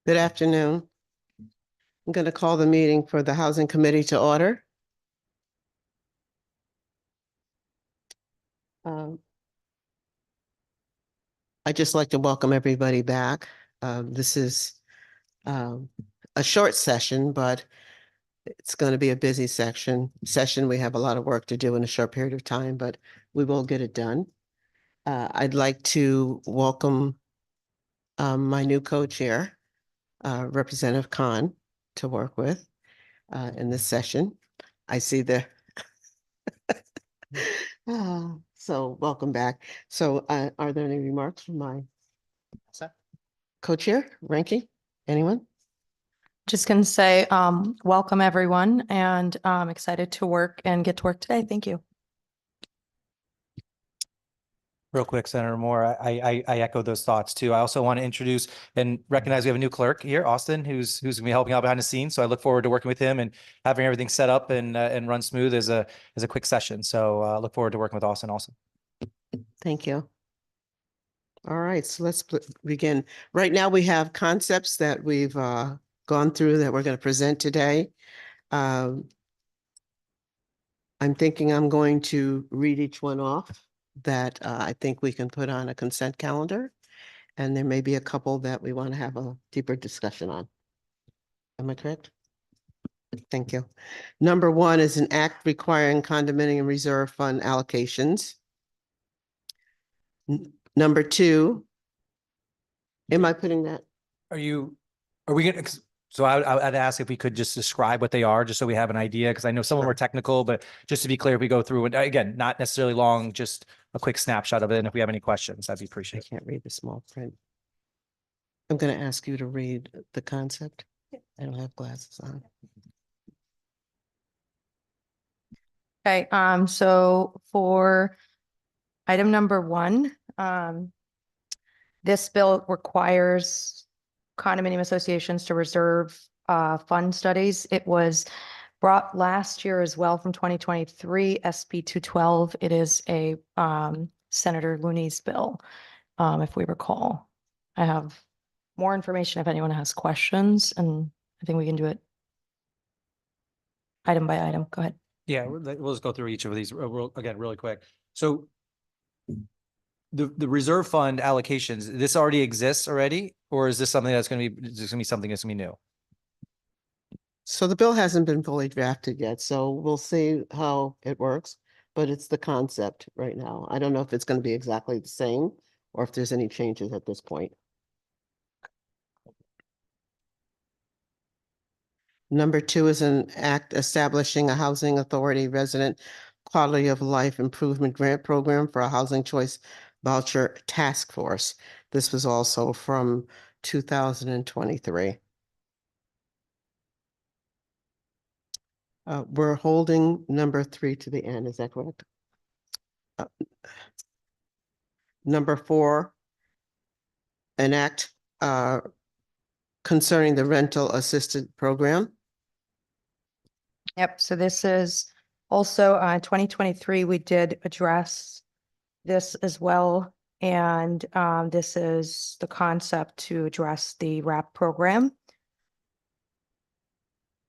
Good afternoon. I'm going to call the meeting for the Housing Committee to order. I'd just like to welcome everybody back. This is a short session, but it's going to be a busy session. We have a lot of work to do in a short period of time, but we will get it done. I'd like to welcome my new co-chair, Representative Khan, to work with in this session. I see the so welcome back. So are there any remarks from my co-chair, Ranky? Anyone? Just gonna say, welcome everyone, and I'm excited to work and get to work today. Thank you. Real quick, Senator Moore, I echo those thoughts too. I also want to introduce and recognize we have a new clerk here, Austin, who's gonna be helping out behind the scenes. So I look forward to working with him and having everything set up and run smooth as a quick session. So look forward to working with Austin also. Thank you. All right, so let's begin. Right now, we have concepts that we've gone through that we're going to present today. I'm thinking I'm going to read each one off that I think we can put on a consent calendar. And there may be a couple that we want to have a deeper discussion on. Am I correct? Thank you. Number 1 is an act requiring condominium reserve fund allocations. Number 2, am I putting that? Are we gonna, so I'd ask if we could just describe what they are, just so we have an idea, because I know some of them are technical, but just to be clear, if we go through, and again, not necessarily long, just a quick snapshot of it. And if we have any questions, that'd be I appreciated. can't read the small print. I'm going to ask you to read the concept. I don't have glasses on. Okay, so for item number 1, this bill requires condominium associations to reserve fund studies. It was brought last year as well from 2023, SB 212. It is a Senator Looney's bill, if we recall. I have more information if anyone has questions, and I think we can do it item by item. Go ahead. Yeah, we'll just go through each of these again, really quick. So the reserve fund allocations, this already exists already, or is this something that's going to be, something that's going to be new? So the bill hasn't been fully drafted yet, so we'll see how it works, but it's the concept right now. I don't know if it's going to be exactly the same or if there's any changes at this point. Number 2 is an act establishing a housing authority resident quality of life improvement grant program for a housing choice voucher task force. This was also from 2023. We're holding number 3 to the end, is that correct? Number 4, an act concerning the rental assisted program. Yep, so this is also 2023, we did address this as well. And this is the concept to address the RAP program.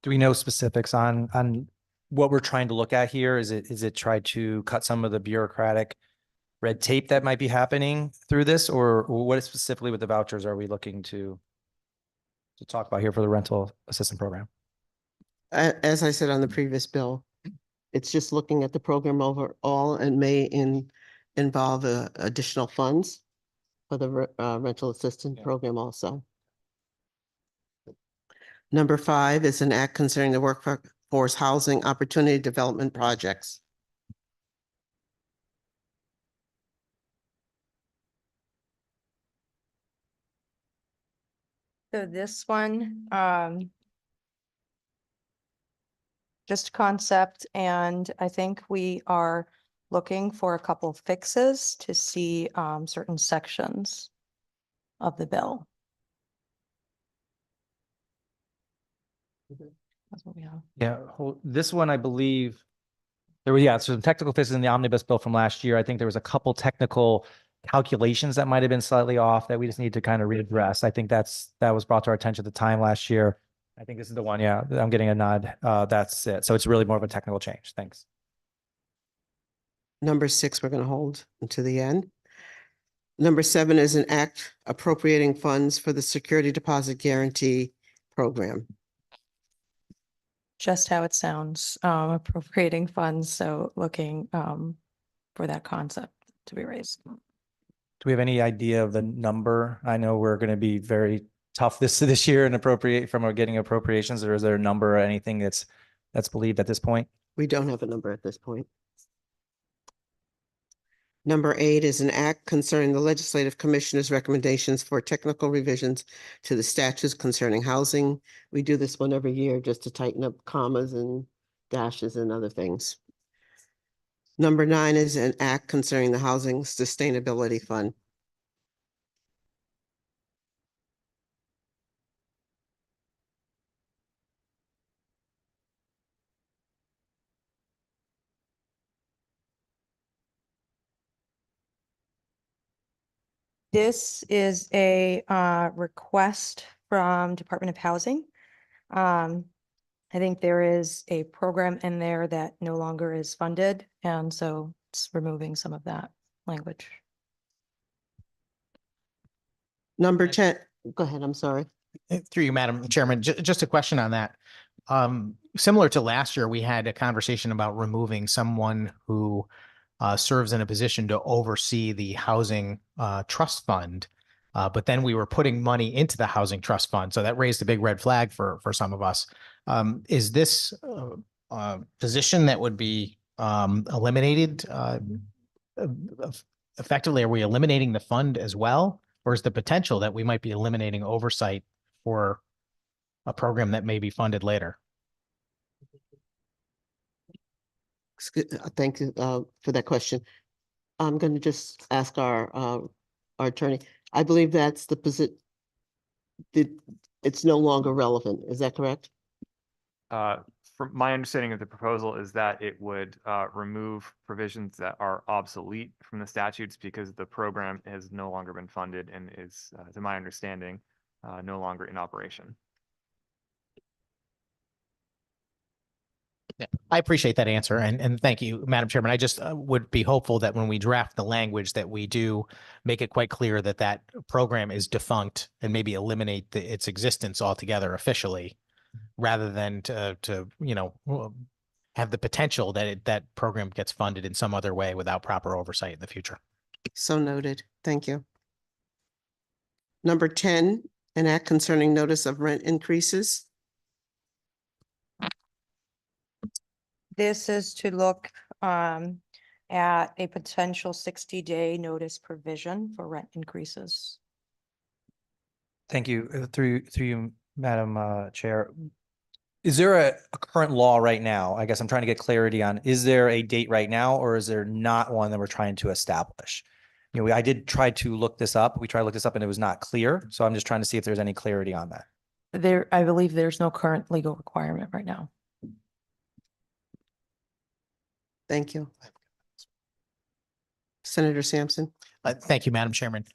Do we know specifics on what we're trying to look at here? Is it try to cut some of the bureaucratic red tape that might be happening through this, or what specifically with the vouchers are we looking to talk about here for the rental assistance program? As I said on the previous bill, it's just looking at the program overall and may involve additional funds for the rental assistance program also. Number 5 is an act concerning the workforce housing opportunity development projects. So this one, just concept, and I think we are looking for a couple fixes to see certain sections of the bill. That's what we have. Yeah, this one, I believe there were, some technical fixes in the omnibus bill from last year. I think there was a couple technical calculations that might have been slightly off that we just need to kind of readdress. I think that was brought to our attention at the time last year. I think this is the one. Yeah, I'm getting a nod. That's it. So it's really more of a technical change. Thanks. Number 6, we're going to hold until the end. Number 7 is an act appropriating funds for the security deposit guarantee program. Just how it sounds, appropriating funds, so looking for that concept to be raised. Do we have any idea of the number? I know we're going to be very tough this year and getting appropriations, or is there a number or anything that's believed at this point? We don't have a number at this point. Number 8 is an act concerning the Legislative Commissioner's recommendations for technical revisions to the statutes concerning housing. We do this one every year just to tighten up commas and dashes and other things. Number 9 is an act concerning the Housing Sustainability Fund. This is a request from Department of Housing. I think there is a program in there that no longer is funded, and so it's removing some of that language. Number 10, go ahead, I'm sorry. Through you, Madam Chairman, just a question on that. Similar to last year, we had a conversation about removing someone who serves in a position to oversee the housing trust fund. But then we were putting money into the housing trust fund. So that raised a big red flag for some of us. Is this position that would be eliminated effectively? Are we eliminating the fund as well? Or is the potential that we might be eliminating oversight for a program that may be funded later? Thank you for that question. I'm going to just ask our attorney. I believe that's the position. It's no longer relevant. Is that correct? From my understanding of the proposal is that it would remove provisions that are obsolete from the statutes because the program has no longer been funded and is, to my understanding, no longer in operation. Yeah, I appreciate that answer, and thank you, Madam Chairman. I just would be hopeful that when we draft the language that we do make it quite clear that that program is defunct and maybe eliminate its existence altogether officially, rather than to have the potential that that program gets funded in some other way without proper oversight in the future. So noted. Thank you. Number 10, an act concerning notice of rent increases. This is to look at a potential 60-day notice provision for rent increases. Thank you. Through you, Madam Chair. Is there a current law right now? I guess I'm trying to get clarity on, is there a date right now, or is there not one that we're trying to establish? I did try to look this up. We tried to look this up and it was not clear. So I'm just trying to see if there's any clarity on that. I believe there's no current legal requirement right now. Thank you. Senator Sampson. Thank you, Madam Chairman.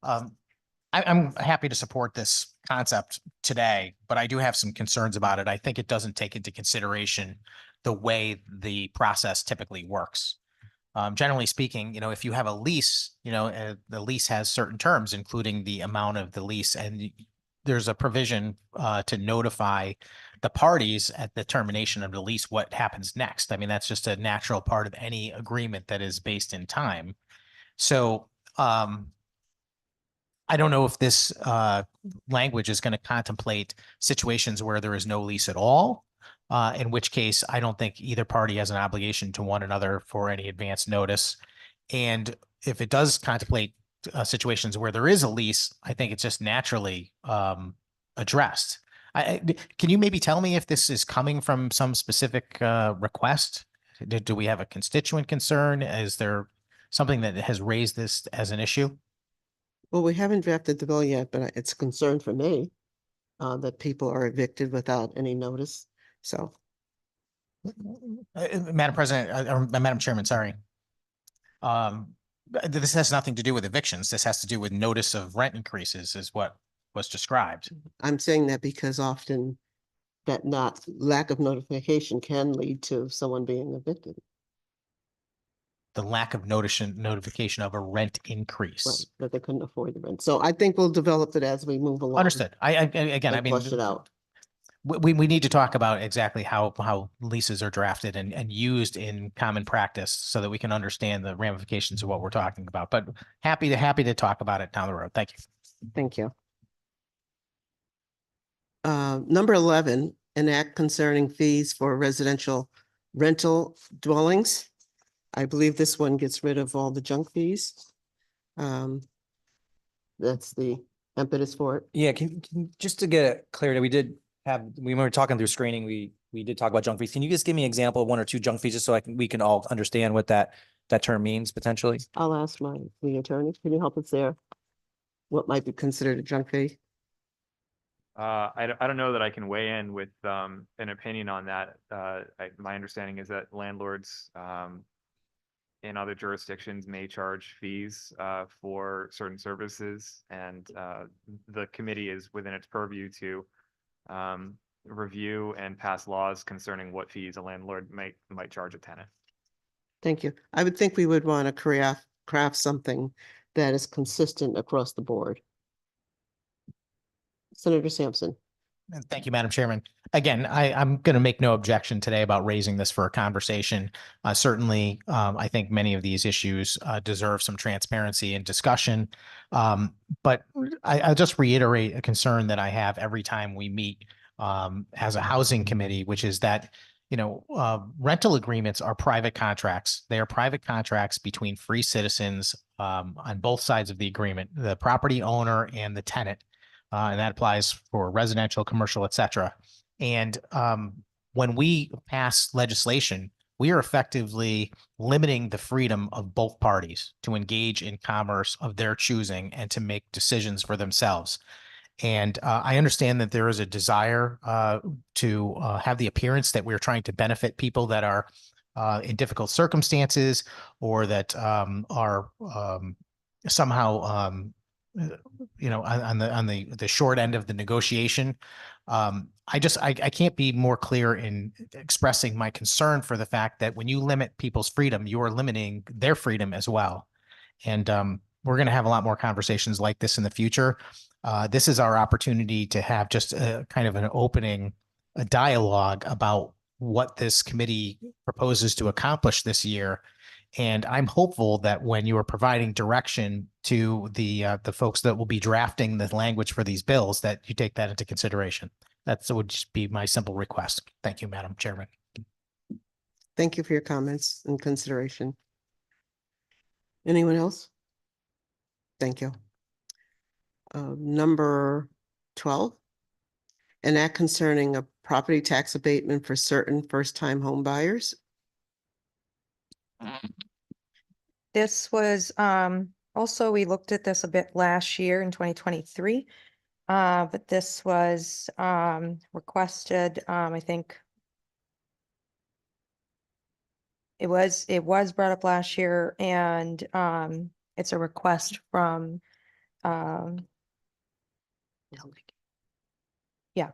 I'm happy to support this concept today, but I do have some concerns about it. I think it doesn't take into consideration the way the process typically works. Generally speaking, if you have a lease, the lease has certain terms, including the amount of the lease, and there's a provision to notify the parties at the termination of the lease what happens next. I mean, that's just a natural part of any agreement that is based in time. So I don't know if this language is going to contemplate situations where there is no lease at all, in which case I don't think either party has an obligation to one another for any advance notice. And if it does contemplate situations where there is a lease, I think it's just naturally addressed. Can you maybe tell me if this is coming from some specific request? Do we have a constituent concern? Is there something that has raised this as an issue? Well, we haven't drafted the bill yet, but it's a concern for me that people are evicted without any notice. So, Madam President, or Madam Chairman, sorry. This has nothing to do with evictions. This has to do with notice of rent increases is what was described. I'm saying that because often that not lack of notification can lead to someone being evicted. The lack of notification of a rent Right, increase. that they couldn't afford the rent. So I think we'll develop it as we move along. Understood. Again, I And mean, flush it out. we need to talk about exactly how leases are drafted and used in common practice so that we can understand the ramifications of what we're talking about. But happy to talk about it down the road. Thank you. Thank you. Number 11, an act concerning fees for residential rental dwellings. I believe this one gets rid of all the junk fees. That's the impetus for it. Yeah, just to get clarity, we were talking through screening, we did talk about junk fees. Can you just give me an example of one or two junk fees just so we can all understand what that term means potentially? I'll ask the attorney. Can you help us there? What might be considered a junk fee? I don't know that I can weigh in with an opinion on that. My understanding is that landlords in other jurisdictions may charge fees for certain services, and the committee is within its purview to review and pass laws concerning what fees a landlord might charge a tenant. Thank you. I would think we would want to craft something that is consistent across the board. Senator Sampson. And thank you, Madam Chairman. Again, I'm going to make no objection today about raising this for a conversation. Certainly, I think many of these issues deserve some transparency and discussion. But I'll just reiterate a concern that I have every time we meet as a housing committee, which is that, rental agreements are private contracts. They are private contracts between free citizens on both sides of the agreement, the property owner and the tenant. And that applies for residential, commercial, et cetera. And when we pass legislation, we are effectively limiting the freedom of both parties to engage in commerce of their choosing and to make decisions for themselves. And I understand that there is a desire to have the appearance that we're trying to benefit people that are in difficult circumstances or that are somehow on the short end of the negotiation. I can't be more clear in expressing my concern for the fact that when you limit people's freedom, you are limiting their freedom as well. And we're going to have a lot more conversations like this in the future. This is our opportunity to have just a kind of an opening, a dialogue about what this committee proposes to accomplish this year. And I'm hopeful that when you are providing direction to the folks that will be drafting the language for these bills, that you take that into consideration. That would just be my simple request. Thank you, Madam Chairman. Thank you for your comments and consideration. Anyone else? Thank you. Number 12, an act concerning a property tax abatement for certain first-time home buyers. This was, also, we looked at this a bit last year in 2023. But this was, requested, I think. It was brought up last year and, it's a request from, yeah.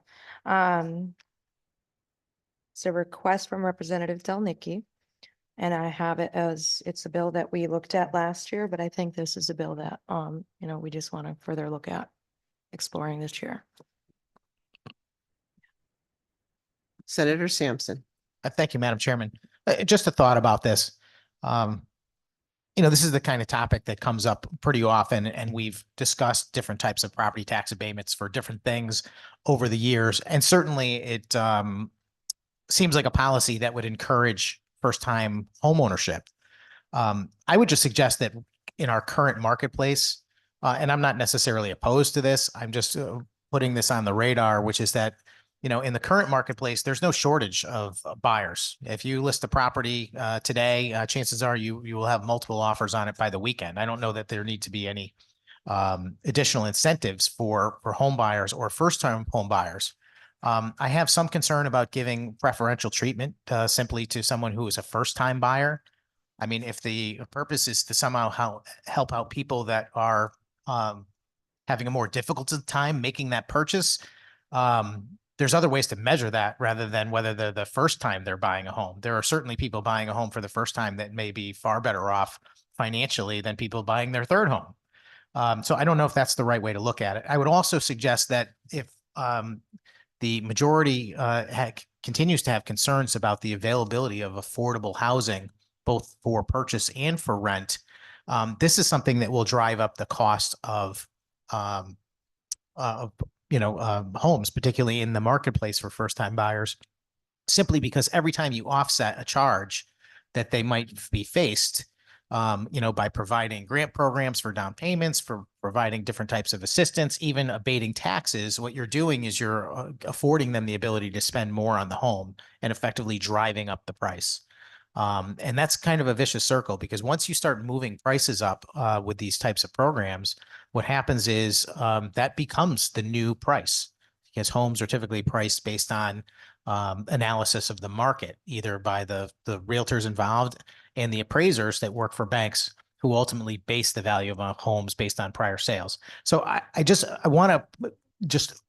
It's a request from Representative Delnicki. And I have it as, it's a bill that we looked at last year, but I think this is a bill that, we just want to further look at exploring this year. Senator Sampson. Thank you, Madam Chairman. Just a thought about this. This is the kind of topic that comes up pretty often, and we've discussed different types of property tax abatements for different things over the years. And certainly it seems like a policy that would encourage first-time homeownership. I would just suggest that in our current marketplace, and I'm not necessarily opposed to this, I'm just putting this on the radar, which is that, in the current marketplace, there's no shortage of buyers. If you list a property today, chances are you will have multiple offers on it by the weekend. I don't know that there need to be any additional incentives for home buyers or first-time home buyers. I have some concern about giving preferential treatment simply to someone who is a first-time buyer. I mean, if the purpose is to somehow help out people that are having a more difficult time making that purchase, there's other ways to measure that rather than whether they're the first time they're buying a home. There are certainly people buying a home for the first time that may be far better off financially than people buying their third home. So I don't know if that's the right way to look at it. I would also suggest that if the majority continues to have concerns about the availability of affordable housing, both for purchase and for rent, this is something that will drive up the cost of homes, particularly in the marketplace for first-time buyers, simply because every time you offset a charge that they might be faced, by providing grant programs for down payments, for providing different types of assistance, even abating taxes, what you're doing is you're affording them the ability to spend more on the home and effectively driving up the price. And that's kind of a vicious circle, because once you start moving prices up with these types of programs, what happens is that becomes the new price, because homes are typically priced based on analysis of the market, either by the realtors involved and the appraisers that work for banks, who ultimately base the value of homes based on prior sales. So I want to just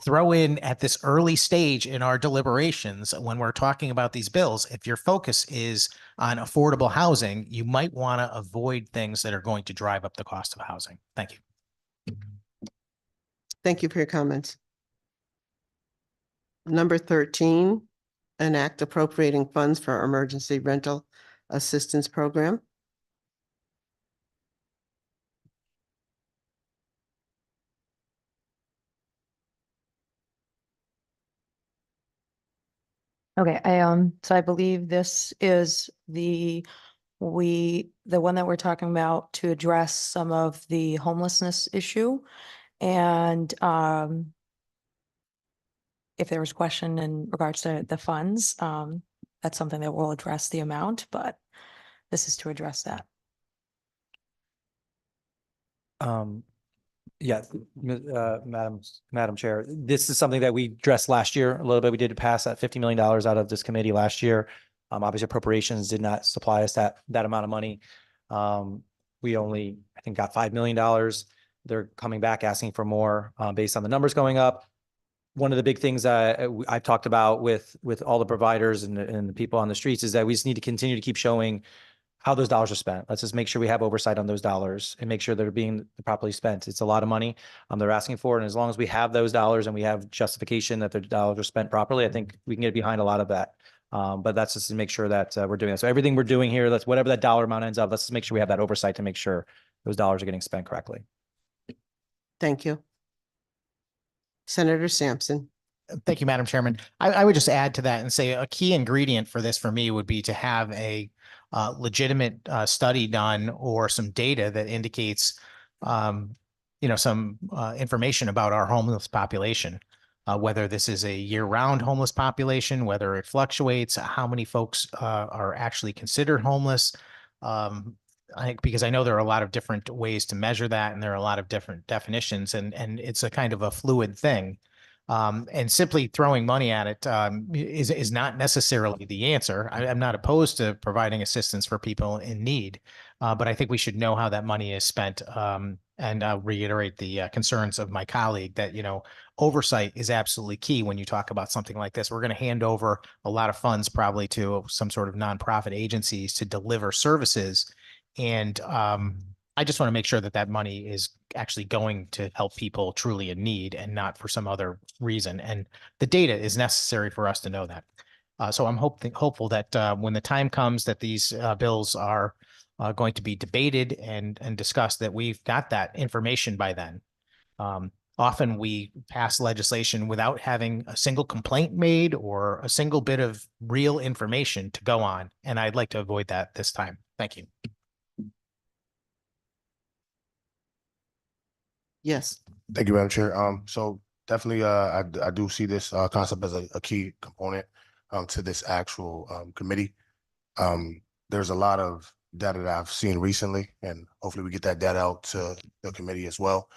throw in at this early stage in our deliberations, when we're talking about these bills, if your focus is on affordable housing, you might want to avoid things that are going to drive up the cost of housing. Thank you. Thank you for your comments. Number 13, an act appropriating funds for emergency rental assistance program. Okay, so I believe this is the one that we're talking about to address some of the homelessness issue. And if there was a question in regards to the funds, that's something that will address the amount, but this is to address that. Yeah, Madam Chair, this is something that we addressed last year a little bit. We did pass that $50 million out of this committee last year. Obviously appropriations did not supply us that amount of money. We only, I think, got $5 million. They're coming back asking for more based on the numbers going up. One of the big things I've talked about with all the providers and the people on the streets is that we just need to continue to keep showing how those dollars are spent. Let's just make sure we have oversight on those dollars and make sure they're being properly spent. It's a lot of money they're asking for. And as long as we have those dollars and we have justification that the dollars are spent properly, I think we can get behind a lot of that. But that's just to make sure that we're doing that. So everything we're doing here, that's whatever that dollar amount ends up, let's just make sure we have that oversight to make sure those dollars are getting spent correctly. Thank you. Senator Sampson. Thank you, Madam Chairman. I would just add to that and say a key ingredient for this for me would be to have a legitimate study done, or some data that indicates, some information about our homeless population, whether this is a year-round homeless population, whether it fluctuates, how many folks are actually considered homeless. Because I know there are a lot of different ways to measure that, and there are a lot of different definitions, and it's a kind of a fluid thing. And simply throwing money at it is not necessarily the answer. I'm not opposed to providing assistance for people in need, but I think we should know how that money is spent. And I'll reiterate the concerns of my colleague that, oversight is absolutely key when you talk about something like this. We're going to hand over a lot of funds probably to some sort of nonprofit agencies to deliver services. And I just want to make sure that that money is actually going to help people truly in need and not for some other reason. And the data is necessary for us to know that. So I'm hopeful that when the time comes that these bills are going to be debated and discussed, that we've got that information by then. Often we pass legislation without having a single complaint made or a single bit of real information to go on. And I'd like to avoid that this time. Thank you. Yes. Thank you, Madam Chair. So definitely, I do see this concept as a key component to this actual committee. There's a lot of data that I've seen recently, and hopefully we get that data out to the committee as well.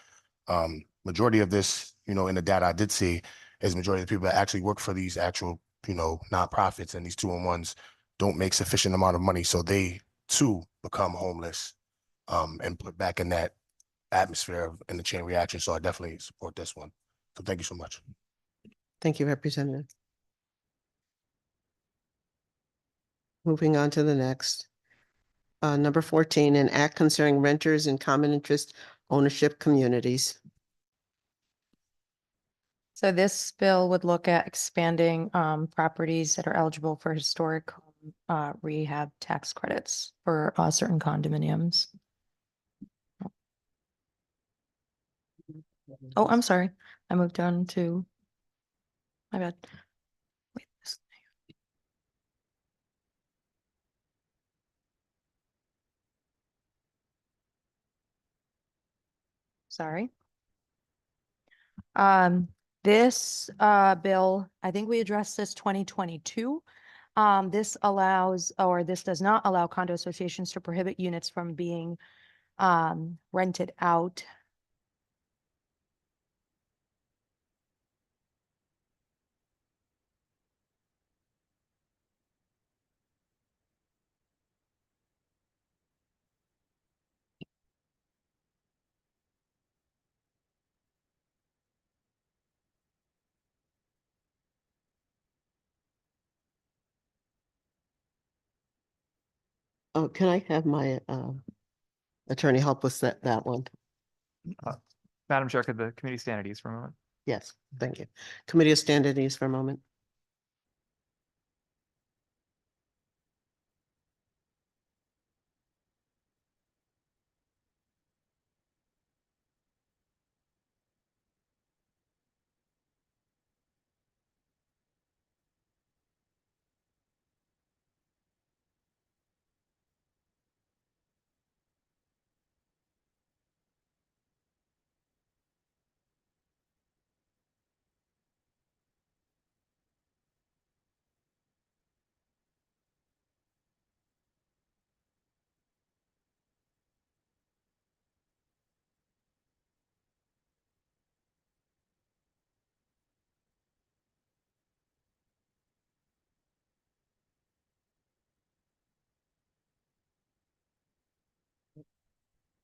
Majority of this, in the data I did see, is majority of the people that actually work for these actual, nonprofits and these 2-in-1s don't make sufficient amount of money, so they to become homeless and put back in that atmosphere in the chain reaction. So I definitely support this one. So thank you so much. Thank you, Representative. Moving on to the next. Number 14, an act concerning renters in common interest ownership communities. So this bill would look at expanding properties that are eligible for historic rehab tax credits for certain condominiums. Oh, I'm sorry. I moved on to, my bad. Wait, sorry. This bill, I think we addressed this 2022. This allows, or this does not allow condo associations to prohibit units from being rented out. Oh, can I have my attorney help with that one? Madam Chair, could the committee stand at ease for a moment? Yes, thank you. Committee of Stand at ease for a moment.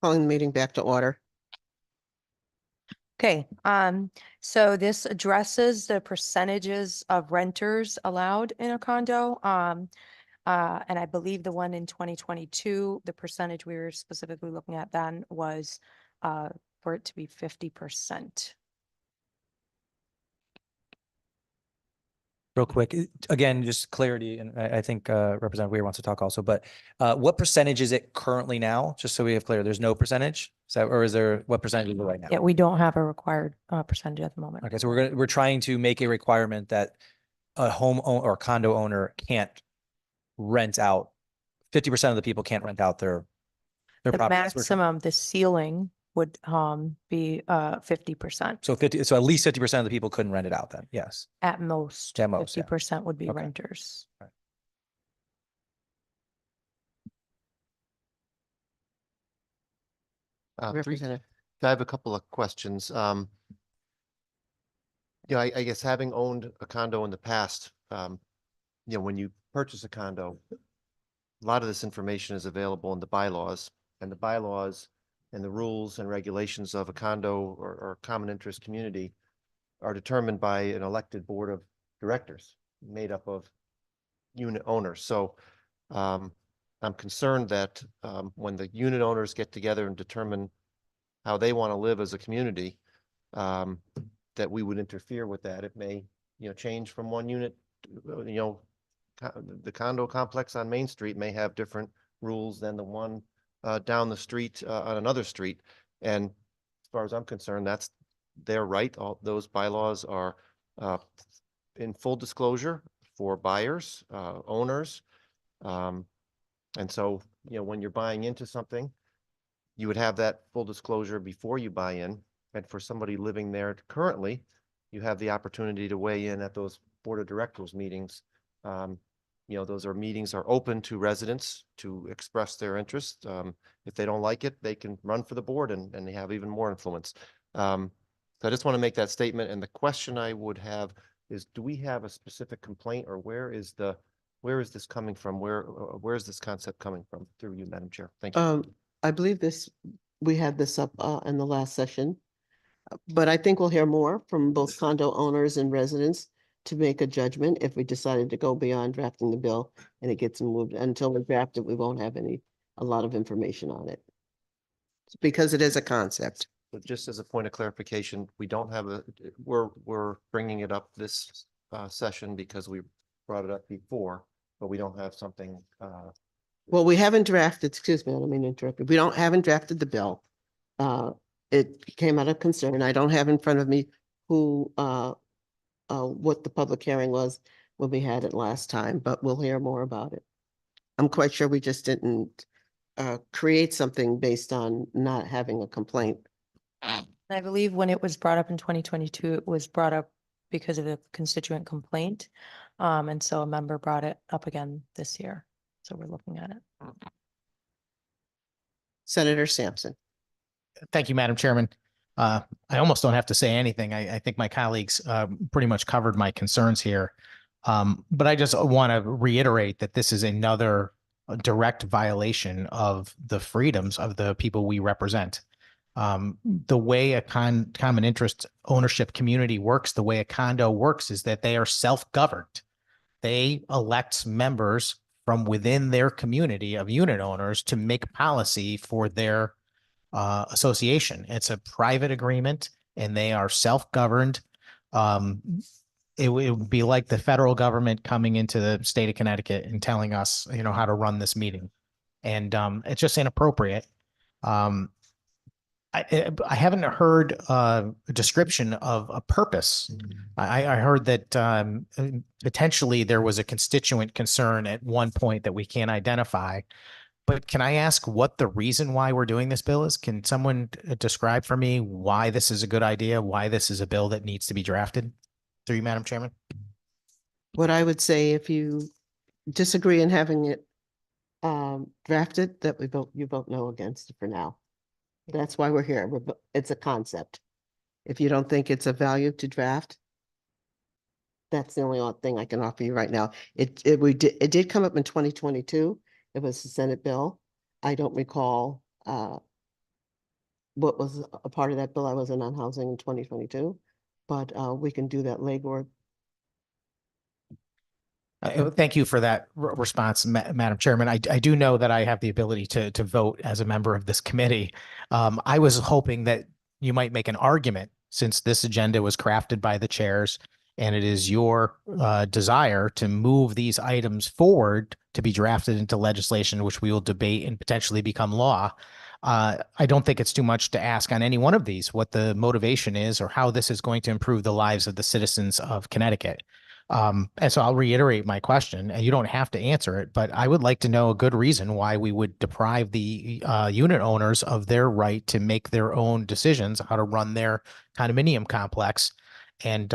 Calling the meeting back to order. Okay, so this addresses the percentages of renters allowed in a condo. And I believe the one in 2022, the percentage we were specifically looking at then was for it to be 50%. Real quick, again, just clarity, and I think Representative Weir wants to talk also, but what percentage is it currently now? Just so we have clear, there's no percentage? Is that, or is there, what percentage is it right now? Yeah, we don't have a required percentage at the moment. Okay, so we're trying to make a requirement that a or condo owner can't rent out, 50% of the people can't rent out their The properties. maximum, the ceiling would be 50%. So at least 50% of the people couldn't rent it out then, yes. At most, At most, yeah. 50% would be Okay. renters. Representative. I have a couple of questions. I guess having owned a condo in the past, when you purchase a condo, a lot of this information is available in the bylaws, and the bylaws and the rules and regulations of a condo or common interest community are determined by an elected board of directors made up of unit owners. So I'm concerned that when the unit owners get together and determine how they want to live as a community, that we would interfere with that. It may, change from one unit, the condo complex on Main Street may have different rules than the one down the street on another street. And as far as I'm concerned, that's their right. All those bylaws are in full disclosure for buyers, owners. And so, when you're buying into something, you would have that full disclosure before you buy in. And for somebody living there currently, you have the opportunity to weigh in at those board of directors meetings. Those meetings are open to residents to express their interest. If they don't like it, they can run for the board and they have even more influence. So I just want to make that statement. And the question I would have is, do we have a specific complaint, or where is where is this coming from? Where is this concept coming from? Through you, Madam Chair. Thank you. I believe we had this up in the last session. But I think we'll hear more from both condo owners and residents to make a judgment if we decided to go beyond drafting the bill and it gets moved. Until we draft it, we won't have a lot of information on it. Because it is a concept. But just as a point of clarification, we don't have we're bringing it up this session because we brought it up before, but we don't have something. Well, we haven't drafted, excuse me, I don't mean to interrupt you. We haven't drafted the bill. It came out of concern. I don't have in front of me what the public hearing was when we had it last time, but we'll hear more about it. I'm quite sure we just didn't create something based on not having a complaint. I believe when it was brought up in 2022, it was brought up because of a constituent complaint. And so a member brought it up again this year. So we're looking at it. Senator Sampson. Thank you, Madam Chairman. I almost don't have to say anything. I think my colleagues pretty much covered my concerns here. But I just want to reiterate that this is another direct violation of the freedoms of the people we represent. The way a common interest ownership community works, the way a condo works, is that they are self-governed. They elect members from within their community of unit owners to make policy for their association. It's a private agreement and they are self-governed. It would be like the federal government coming into the state of Connecticut and telling us, how to run this meeting. And it's just inappropriate. I haven't heard a description of a purpose. I heard that potentially there was a constituent concern at one point that we can't identify. But can I ask what the reason why we're doing this bill is? Can someone describe for me why this is a good idea, why this is a bill that needs to be drafted? Through you, Madam Chairman. What I would say, if you disagree in having it drafted, that you vote no against it for now. That's why we're here. It's a concept. If you don't think it's of value to draft, that's the only thing I can offer you right now. It did come up in 2022. It was a Senate bill. I don't recall what was a part of that bill. I wasn't on housing in 2022, but we can do that legwork. Thank you for that response, Madam Chairman. I do know that I have the ability to vote as a member of this committee. I was hoping that you might make an argument, since this agenda was crafted by the chairs and it is your desire to move these items forward to be drafted into legislation, which we will debate and potentially become law. I don't think it's too much to ask on any one of these what the motivation is or how this is going to improve the lives of the citizens of Connecticut. And so I'll reiterate my question, and you don't have to answer it, but I would like to know a good reason why we would deprive the unit owners of their right to make their own decisions, how to run their condominium complex, and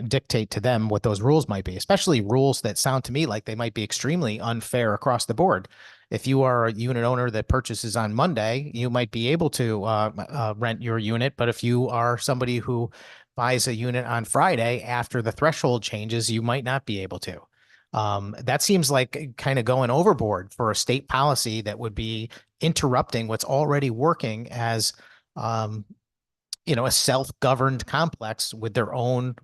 dictate to them what those rules might be, especially rules that sound to me like they might be extremely unfair across the board. If you are a unit owner that purchases on Monday, you might be able to rent your unit, but if you are somebody who buys a unit on Friday after the threshold changes, you might not be able to. That seems like kind of going overboard for a state policy that would be interrupting what's already working as, a self-governed complex with their own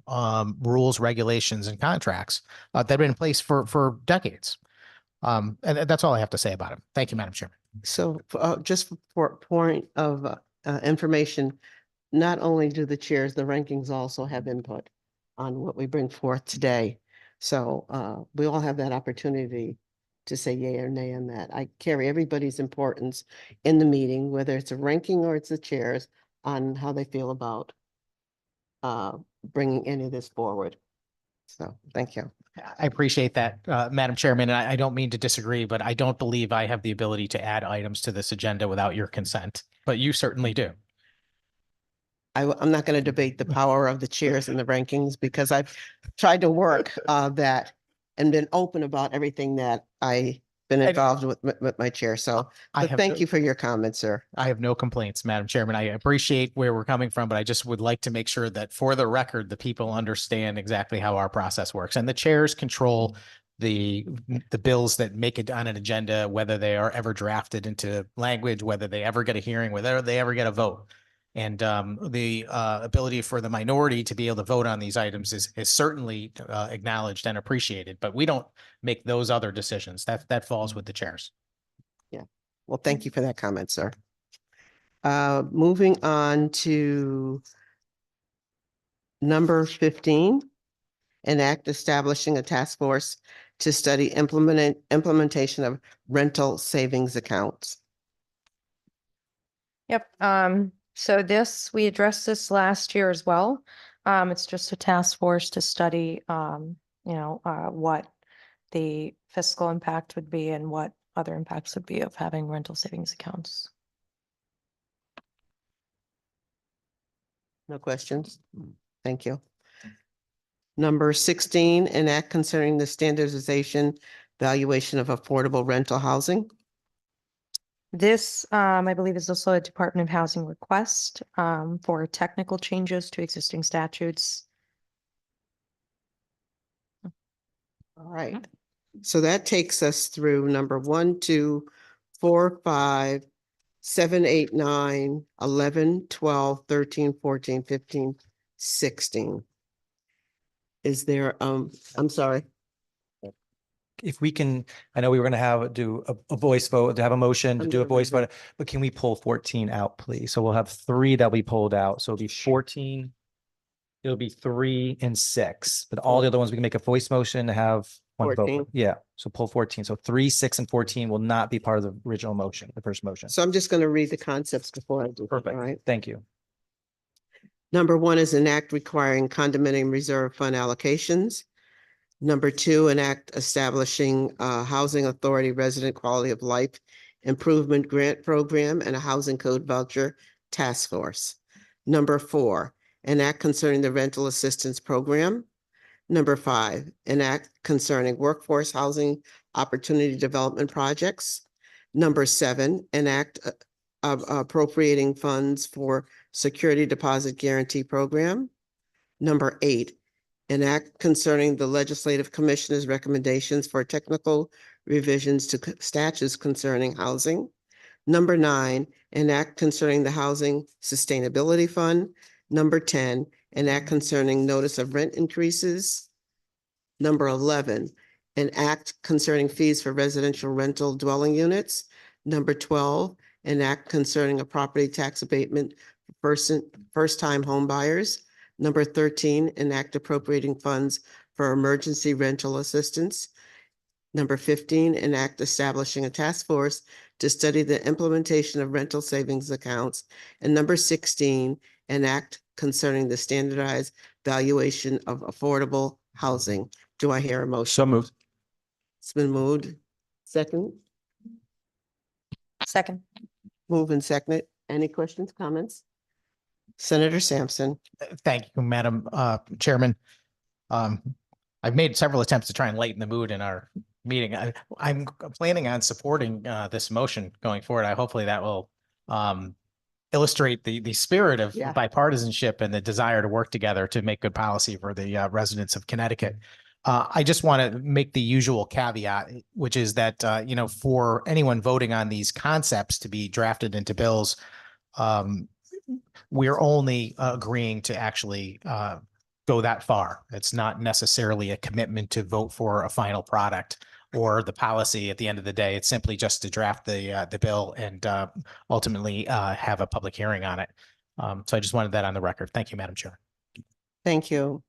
rules, regulations, and contracts that have been in place for decades. And that's all I have to say about it. Thank you, Madam Chairman. So just for point of information, not only do the chairs, the rankings also have input on what we bring forth today. So we all have that opportunity to say yay or nay on that. I carry everybody's importance in the meeting, whether it's a ranking or it's the chairs, on how they feel about bringing any of this forward. So thank you. I appreciate that, Madam Chairman. And I don't mean to disagree, but I don't believe I have the ability to add items to this agenda without your consent, but you certainly do. I'm not going to debate the power of the chairs and the rankings, because I've tried to work that and been open about everything that I've been involved with my chair. So thank you for your comments, sir. I have no complaints, Madam Chairman. I appreciate where we're coming from, but I just would like to make sure that for the record, the people understand exactly how our process works. And the chairs control the bills that make it on an agenda, whether they are ever drafted into language, whether they ever get a hearing, whether they ever get a vote. And the ability for the minority to be able to vote on these items is certainly acknowledged and appreciated, but we don't make those other decisions. That falls with the chairs. Well, thank you for that comment, sir. Moving on to number 15, an act establishing a task force to study implementation of rental savings accounts. Yep. So we addressed this last year as well. It's just a task force to study, what the fiscal impact would be and what other impacts would be of having rental savings accounts. No questions? Thank you. Number 16, an act concerning the standardization valuation of affordable rental housing. This, I believe, is also a Department of Housing request for technical changes to existing statutes. All right. So that takes us through number 1, 2, 4, 5, 7, 8, 9, 11, 12, 13, 14, 15, 16. Is there, I'm sorry. If we can, I know we were gonna do a voice vote, to have a motion to I'm do a gonna voice read vote, but can we pull 14 out, please? So we'll have 3 that we pulled out. So it'll be 14. It'll be 3 and 6, but all the other ones, we can make a voice motion to have one vote. 14. Yeah, so pull 14. So 3, 6, and 14 will not be part of the original motion, the first motion. So I'm just going to read the concepts before I do. All Perfect. right. Thank you. Number 1 is an act requiring condominium reserve fund allocations. Number 2, an act establishing a housing authority resident quality of life improvement grant program and a housing code voucher task force. Number 4, an act concerning the rental assistance program. Number 5, an act concerning workforce housing opportunity development projects. Number 7, an act of appropriating funds for security deposit guarantee program. Number 8, an act concerning the legislative commissioner's recommendations for technical revisions to statutes concerning housing. Number 9, an act concerning the Housing Sustainability Fund. Number 10, an act concerning notice of rent increases. Number 11, an act concerning fees for residential rental dwelling units. Number 12, an act concerning a property tax abatement for first-time home buyers. Number 13, an act appropriating funds for emergency rental assistance. Number 15, an act establishing a task force to study the implementation of rental savings accounts. And number 16, an act concerning the standardized valuation of affordable housing. Do I hear a motion? So moved. It's been moved. Second, Second. moved and seconded. Any questions, comments? Senator Sampson. Thank you, Madam Chairman. I've made several attempts to try and lighten the mood in our meeting. I'm planning on supporting this motion going forward. Hopefully that will illustrate the spirit of Yeah. bipartisanship and the desire to work together to make good policy for the residents of Connecticut. I just want to make the usual caveat, which is that, for anyone voting on these concepts to be drafted into bills, we're only agreeing to actually go that far. It's not necessarily a commitment to vote for a final product or the policy at the end of the day. It's simply just to draft the bill and ultimately have a public hearing on it. So I just wanted that on the record. Thank you, Madam Chair. Thank you.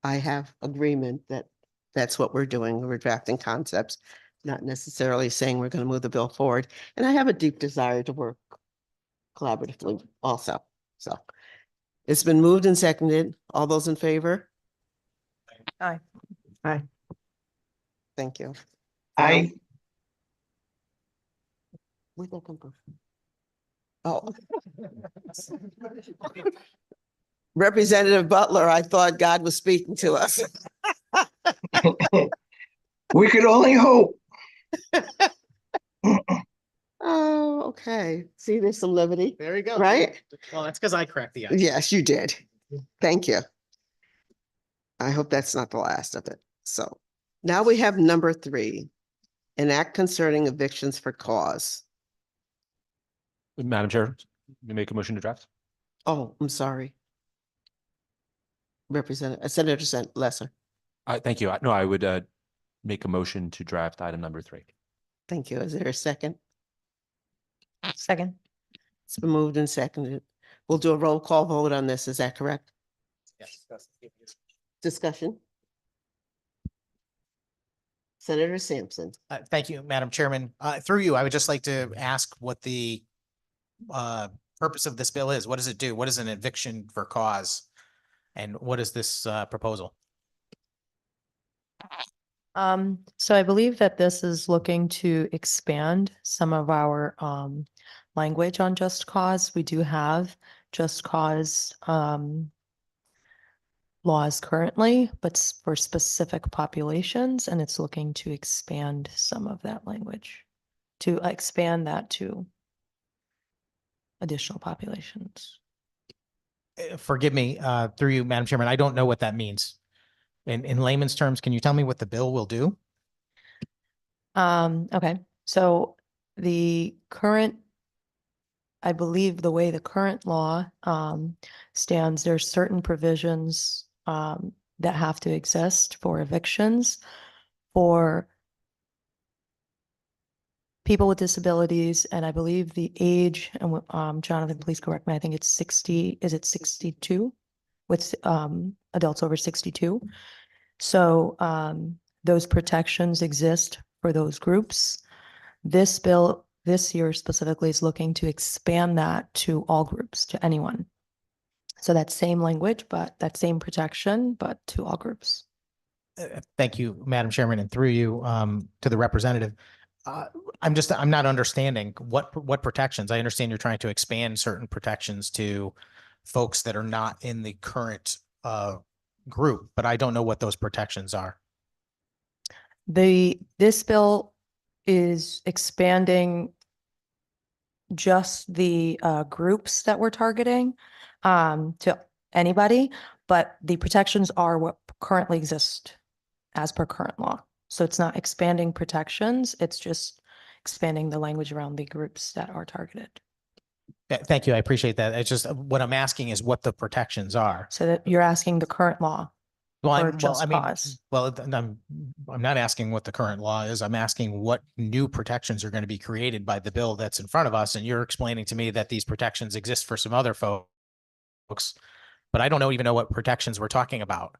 I have agreement that that's what we're doing. We're drafting concepts, not necessarily saying we're going to move the bill forward. And I have a deep desire to work collaboratively also. So it's been moved and seconded. All those in favor? Aye. Aye. Thank you. Aye. Where'd that come from? Oh. Representative Butler, I thought God was speaking to us. We could only hope. Oh, okay. See, there's some levity, There you go. right? Well, that's because I cracked the ice. Yes, you did. Thank you. I hope that's not the last of it. So now we have number 3, an act concerning evictions for cause. Madam Chair, you make a motion to draft? Oh, I'm sorry. Senator Lesser. Thank you. No, I would make a motion to draft item number 3. Thank you. Is there a second? Second. It's been moved and seconded. We'll do a roll call vote on this. Is that correct? Yes. Discussion? Senator Sampson. Thank you, Madam Chairman. Through you, I would just like to ask what the purpose of this bill is. What does it do? What is an eviction for cause? And what is this proposal? So I believe that this is looking to expand some of our language on just cause. We do have just cause laws currently, but for specific populations, and it's looking to expand some of that language, to expand that to additional populations. Forgive me, through you, Madam Chairman, I don't know what that means. In layman's terms, can you tell me what the bill will do? Okay, so the current, I believe the way the current law stands, there's certain provisions that have to exist for evictions for people with disabilities, and I believe the age, and Jonathan, please correct me, I think it's 60, is it 62? With adults over 62. So those protections exist for those groups. This bill this year specifically is looking to expand that to all groups, to anyone. So that same language, but that same protection, but to all groups. Thank you, Madam Chairman, and through you to the representative. I'm not understanding what protections. I understand you're trying to expand certain protections to folks that are not in the current group, but I don't know what those protections are. This bill is expanding just the groups that we're targeting to anybody, but the protections are what currently exist as per current law. So it's not expanding protections, it's just expanding the language around the groups that are targeted. Thank you. I appreciate that. It's just what I'm asking is what the protections are. So that you're asking the current law. Well, Or just cause. I'm not asking what the current law is. I'm asking what new protections are going to be created by the bill that's in front of us. And you're explaining to me that these protections exist for some other folks, but I don't even know what protections we're talking about.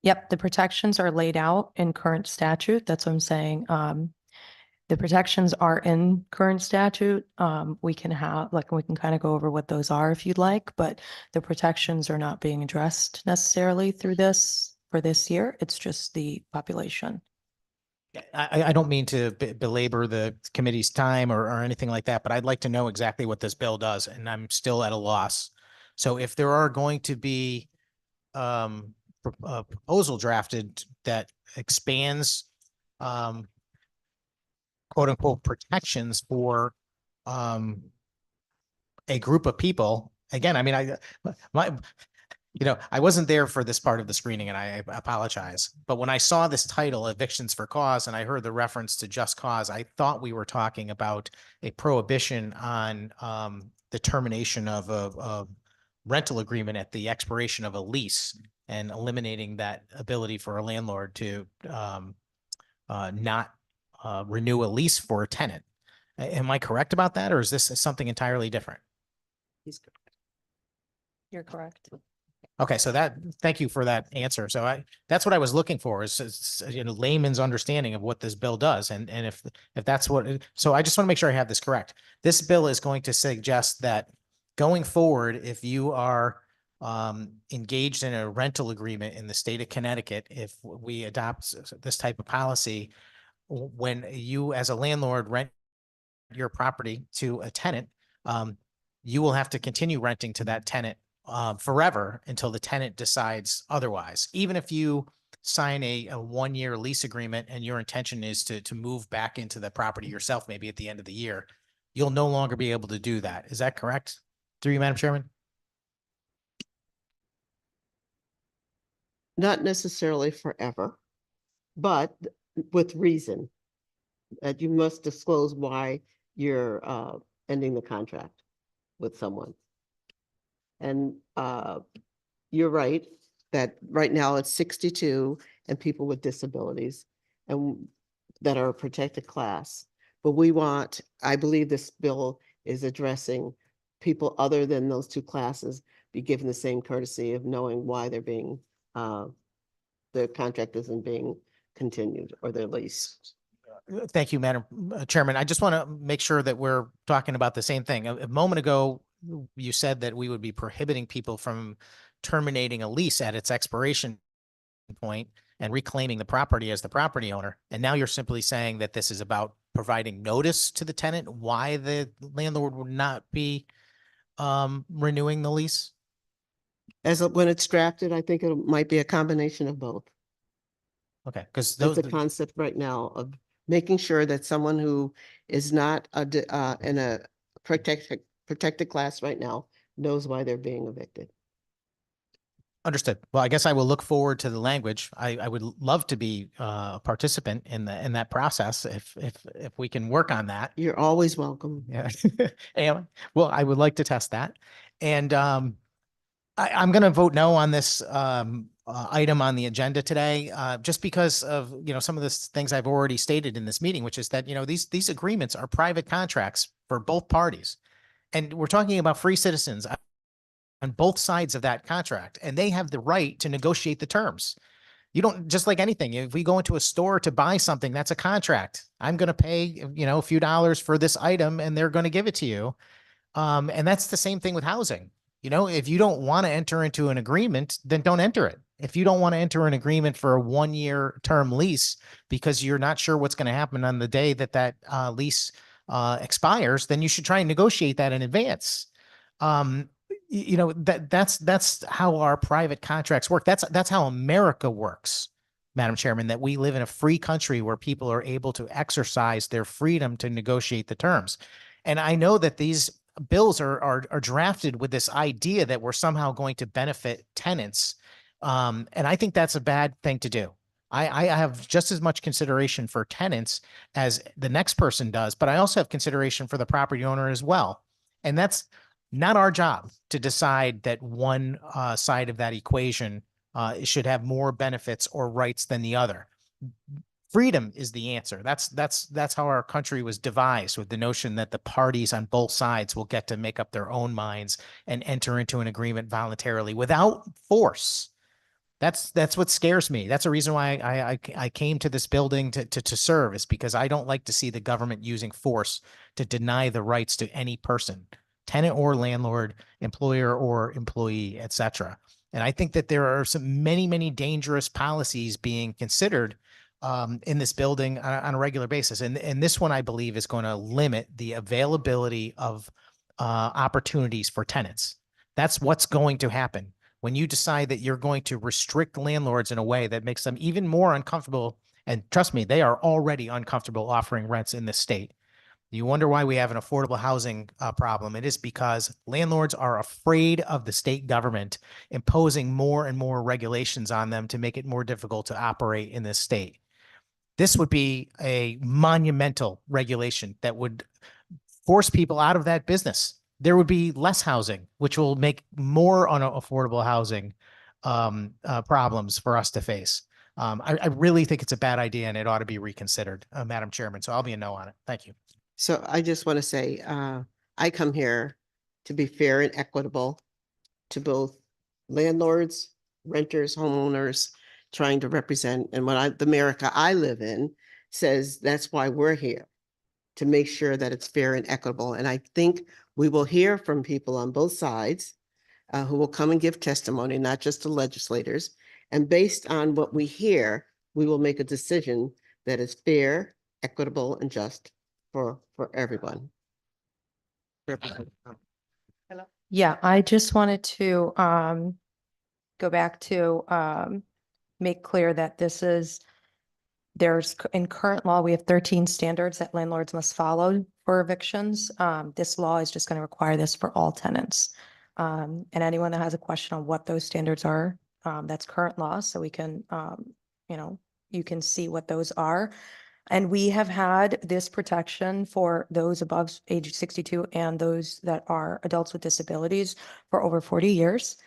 Yep, the protections are laid out in current statute. That's what I'm saying. The protections are in current statute. We can kind of go over what those are if you'd like, but the protections are not being addressed necessarily through this for this year. It's just the population. I don't mean to belabor the committee's time or anything like that, but I'd like to know exactly what this bill does, and I'm still at a loss. So if there are going to be a proposal drafted that expands quote unquote protections for a group of people, again, I mean, I wasn't there for this part of the screening and I apologize. But when I saw this title, Evictions for Cause, and I heard the reference to just cause, I thought we were talking about a prohibition on the termination of a rental agreement at the expiration of a lease and eliminating that ability for a landlord to not renew a lease for a tenant. Am I correct about that, or is this something entirely different? You're correct. Okay, so thank you for that answer. So that's what I was looking for is layman's understanding of what this bill does. And if that's so I just want to make sure I have this correct. This bill is going to suggest that going forward, if you are engaged in a rental agreement in the state of Connecticut, if we adopt this type of policy, when you as a landlord rent your property to a tenant, you will have to continue renting to that tenant forever until the tenant decides otherwise. Even if you sign a 1-year lease agreement and your intention is to move back into the property yourself, maybe at the end of the year, you'll no longer be able to do that. Is that correct? Through you, Madam Chairman? not necessarily forever, but with reason. That you must disclose why you're ending the contract with someone. And you're right, that right now it's 62 and people with disabilities and that are a protected class. But we want, I believe this bill is addressing people other than those two classes be given the same courtesy of knowing why they're being, their contract isn't being continued or their lease. Thank you, Madam Chairman. I just want to make sure that we're talking about the same thing. A moment ago, you said that we would be prohibiting people from terminating a lease at its expiration point and reclaiming the property as the property owner. And now you're simply saying that this is about providing notice to the tenant why the landlord would not be renewing the lease? When it's drafted, I think it might be a combination of both. Okay, because That's those, the concept right now of making sure that someone who is not in a protected class right now knows why they're being evicted. understood. Well, I guess I will look forward to the language. I would love to be a participant in that process if we can work on that. You're always welcome. Yeah. And, well, I would like to test that. And I'm going to vote no on this item on the agenda today, just because of, some of the things I've already stated in this meeting, which is that, these agreements are private contracts for both parties. And we're talking about free citizens on both sides of that contract, and they have the right to negotiate the terms. You don't, just like anything, if we go into a store to buy something, that's a contract. I'm going to pay, a few dollars for this item and they're going to give it to you. And that's the same thing with housing. If you don't want to enter into an agreement, then don't enter it. If you don't want to enter an agreement for a 1-year term lease because you're not sure what's going to happen on the day that lease expires, then you should try and negotiate that in advance. That's how our private contracts work. That's how America works, Madam Chairman, that we live in a free country where people are able to exercise their freedom to negotiate the terms. And I know that these bills are drafted with this idea that we're somehow going to benefit tenants. And I think that's a bad thing to do. I have just as much consideration for tenants as the next person does, but I also have consideration for the property owner as well. And that's not our job to decide that one side of that equation should have more benefits or rights than the other. Freedom is the answer. That's how our country was devised, with the notion that the parties on both sides will get to make up their own minds and enter into an agreement voluntarily without force. That's what scares me. That's a reason why I came to this building to serve, is because I don't like to see the government using force to deny the rights to any person, tenant or landlord, employer or employee, etc. And I think that there are many dangerous policies being considered in this building on a regular basis. And this one, I believe, is going to limit the availability of opportunities for tenants. That's what's going to happen when you decide that you're going to restrict landlords in a way that makes them even more uncomfortable. And trust me, they are already uncomfortable offering rents in this state. You wonder why we have an affordable housing problem. It is because landlords are afraid of the state government imposing more and more regulations on them to make it more difficult to operate in this state. This would be a monumental regulation that would force people out of that business. There would be less housing, which will make more unaffordable housing problems for us to face. I really think it's a bad idea and it ought to be reconsidered, Madam Chairman. So I'll be a no on it. Thank you. So I just want to say, I come here to be fair and equitable to both landlords, renters, homeowners, trying to represent, and the America I live in says that's why we're here, to make sure that it's fair and equitable. And I think we will hear from people on both sides who will come and give testimony, not just the legislators. And based on what we hear, we will make a decision that is fair, equitable, and just for everyone. Yeah, I just wanted to go back to make clear that in current law, we have 13 standards that landlords must follow for evictions. This law is just going to require this for all tenants. And anyone that has a question on what those standards are, that's current law, so we can, you can see what those are. And we have had this protection for those above age 62 and those that are adults with disabilities for over 40 years.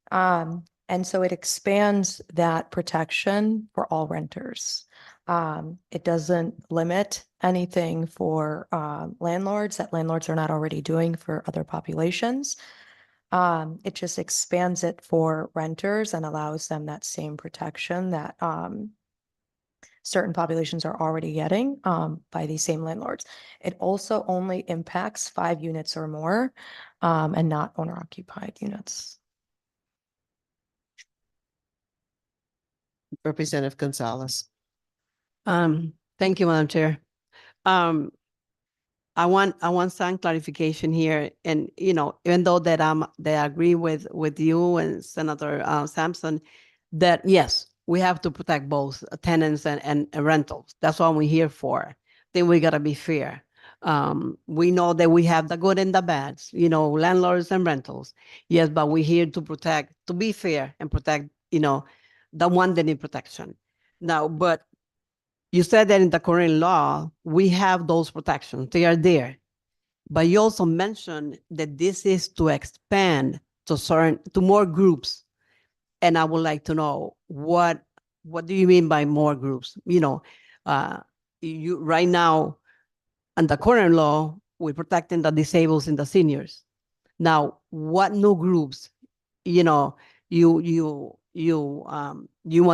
And so it expands that protection for all renters. It doesn't limit anything for landlords that landlords are not already doing for other populations. It just expands it for renters and allows them that same protection that certain populations are already getting by these same landlords. It also only impacts 5 units or more and not owner occupied units. Representative Gonzalez. Thank you, Madam Chair. I want some clarification here, and even though that I agree with you and Senator Sampson, that yes, we have to protect both tenants and rentals. That's what we're here for. Then we gotta be fair. We know that we have the good and the bad, landlords and rentals. Yes, but we're here to be fair and protect, the one that need protection. Now, but you said that in the current law, we have those protections. They are there. But you also mentioned that this is to expand to more groups. And I would like to know what do you mean by more groups? You right now, under current law, we're protecting the disabled and the seniors. Now, what new groups, you want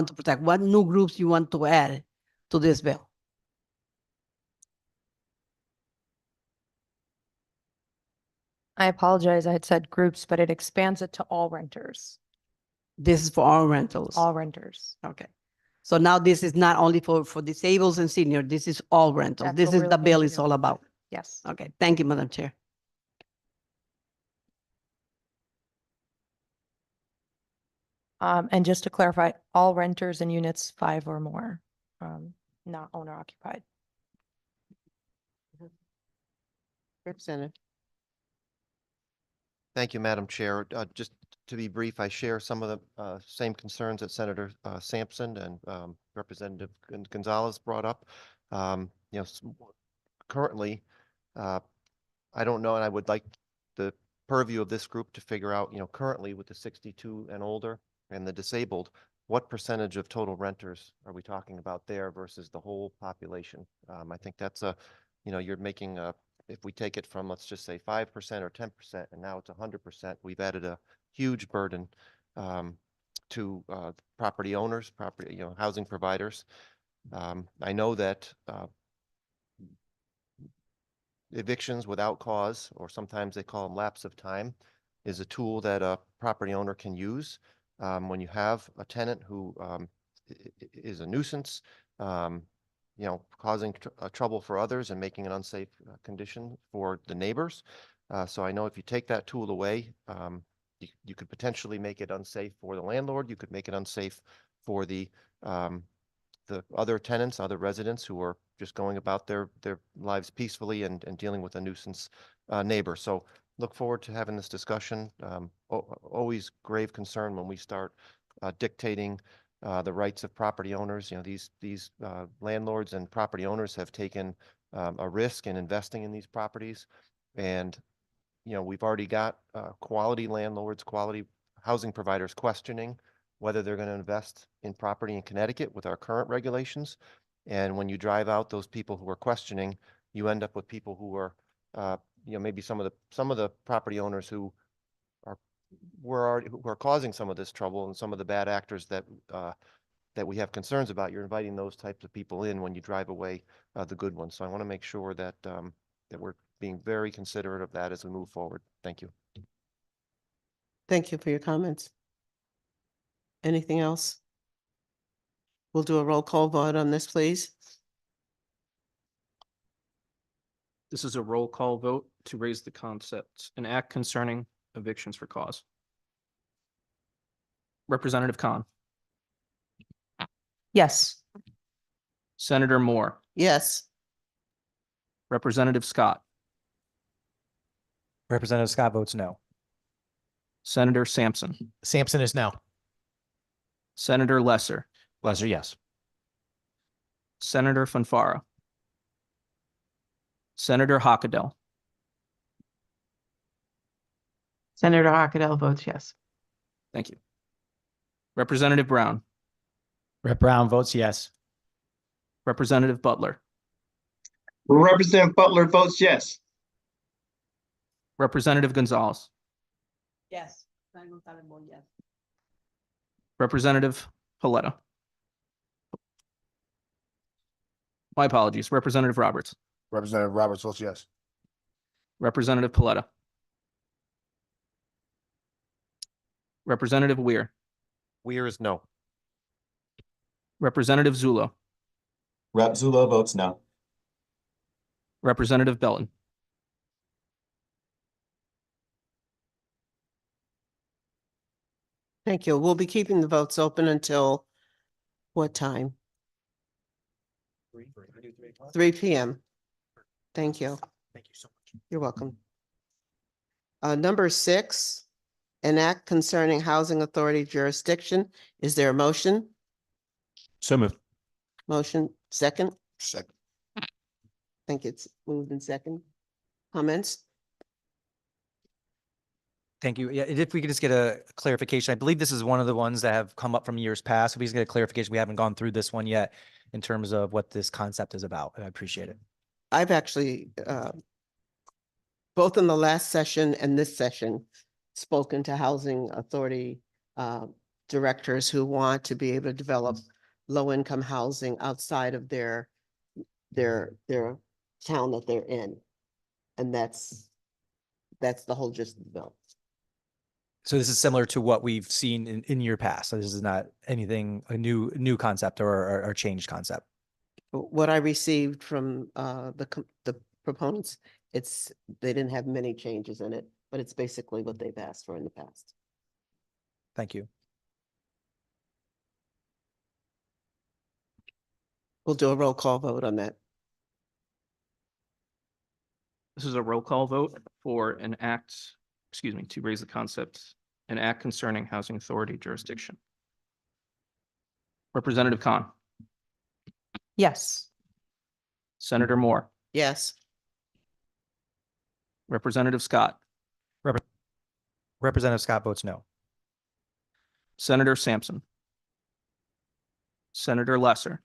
to protect? What new groups you want to add to this bill? I apologize, I had said groups, but it expands it to all renters, This is for all rentals. all renters. Okay. So now this is not only for disabled and senior, this is all rentals. That's This what is we're the looking bill to is do. all about. Yes. Okay, thank you, Madam Chair. And just to clarify, all renters in units 5 or more, not owner occupied. Representative. Thank you, Madam Chair. Just to be brief, I share some of the same concerns that Senator Sampson and Representative Gonzalez brought up. Currently, I don't know, and I would like the purview of this group to figure out, currently with the 62 and older and the disabled, what percentage of total renters are we talking about there versus the whole population? I think that's you're making if we take it from, let's just say 5% or 10%, and now it's 100%, we've added a huge burden to property owners, housing providers. I know that evictions without cause, or sometimes they call them lapse of time, is a tool that a property owner can use when you have a tenant who is a nuisance, causing trouble for others and making an unsafe condition for the neighbors. So I know if you take that tool away, you could potentially make it unsafe for the landlord. You could make it unsafe for the other tenants, other residents who are just going about their lives peacefully and dealing with a nuisance neighbor. So look forward to having this discussion. Always grave concern when we start dictating the rights of property owners. These landlords and property owners have taken a risk in investing in these properties, and we've already got quality landlords, quality housing providers questioning whether they're going to invest in property in Connecticut with our current regulations. And when you drive out those people who are questioning, you end up with people who are, maybe some of the property owners who are causing some of this trouble, and some of the bad actors that we have concerns about. You're inviting those types of people in when you drive away the good ones. So I want to make sure that that we're being very considerate of that as we move forward. Thank you. Thank you for your comments. Anything else? We'll do a roll call vote on this, please. This is a roll call vote to raise the concept, an act concerning evictions for cause. Representative Khan, Yes. Senator Moore, Yes. Representative Scott, Representative Scott votes no. Senator Sampson, Sampson is no. Senator Lesser, Lesser, yes. Senator Fanfara, Senator Hockenell, Senator Hockenell votes yes. thank you. Representative Brown, Rep. Brown votes yes. Representative Butler, Representative Butler votes yes. Representative Gonzalez, Yes. Frank Gonzalez vote yes. Representative Paletta. My apologies, Representative Roberts, Representative Roberts votes yes. Representative Paletta. Representative Weir, Weir is no. Representative Zulo, Rep. Zulo votes no. Representative Belton, Thank you. We'll be keeping the votes open until what time? 3 p.m. Thank you. Thank you so much. You're welcome. Number 6, an act concerning housing authority jurisdiction. Is there a motion? So moved. Motion, second? Second. I think it's moved in second. Comments? Thank you. Yeah, if we could just get a clarification, I believe this is one of the ones that have come up from years past. If we just get a clarification, we haven't gone through this one yet in terms of what this concept is about. I appreciate it. I've actually, both in the last session and this session, spoken to housing authority directors who want to be able to develop low-income housing outside of their town that they're in. And that's the whole gist of the bill. So this is similar to what we've seen in year past. So this is not anything, a new concept or changed concept. What I received from the proponents, they didn't have many changes in it, but it's basically what they've asked for in the past. Thank you. We'll do a roll call vote on that. this is a roll call vote for an act, excuse me, to raise the concept, an act concerning housing authority jurisdiction. Representative Khan, Yes. Senator Moore, Yes. Representative Scott, Representative Scott votes no. Senator Sampson, Senator Lesser,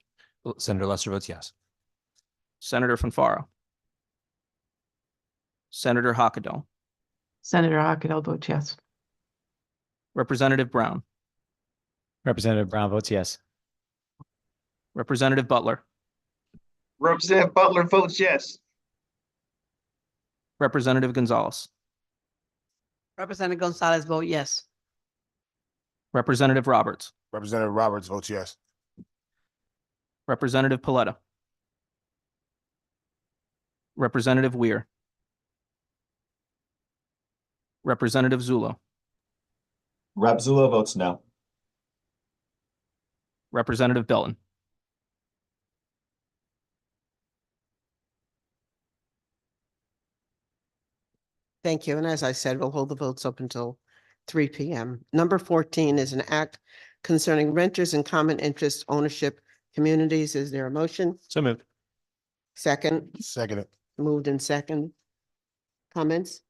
Senator Lesser votes yes. Senator Fanfara, Senator Hockenell, Senator Hockenell votes yes. Representative Brown, Representative Brown votes yes. Representative Butler, Representative Butler votes yes. Representative Gonzalez, Representative Gonzalez vote yes. Representative Roberts, Representative Roberts votes yes. Representative Paletta, Representative Weir, Representative Zulo, Rep. Zulo votes no. Representative Belton, Thank you. And as I said, we'll hold the votes up until 3 p.m. Number 14 is an act concerning renters and common interest ownership communities. Is there a motion? So moved. Second, Second. moved in second. Comments?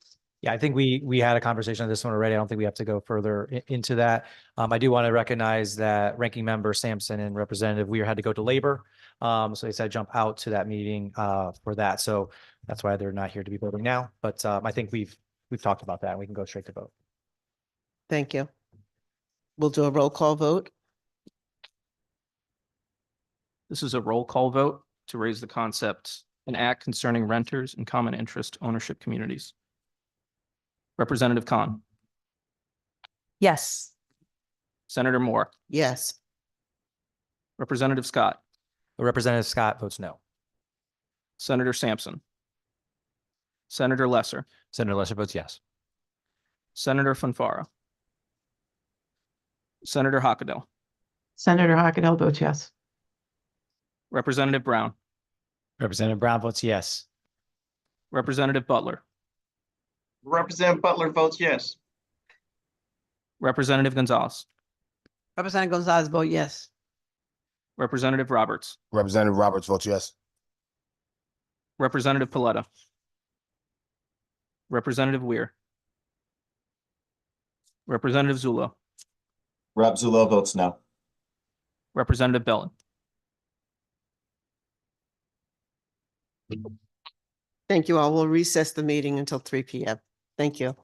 Yeah, I think we had a conversation on this one already. I don't think we have to go further into that. I do want to recognize that Ranking Member Sampson and Representative Weir had to go to labor. So they said jump out to that meeting for that. So that's why they're not here to be voting now. But I think we've talked about that. We can go straight to vote. Thank you. We'll do a roll call vote. this is a roll call vote to raise the concept, an act concerning renters and common interest ownership communities. Representative Khan, Yes. Senator Moore, Yes. Representative Scott, Representative Scott votes no. Senator Sampson, Senator Lesser, Senator Lesser votes yes. Senator Fanfara, Senator Hockenell, Senator Hockenell votes yes. Representative Brown, Representative Brown votes yes. Representative Butler, Representative Butler votes yes. Representative Gonzalez, Representative Gonzalez vote yes. Representative Roberts, Representative Roberts votes yes. Representative Paletta, Representative Weir, Representative Zulo, Rep. Zulo votes no. Representative Belton. Thank you all. We'll recess the meeting until 3 p.m. Thank you.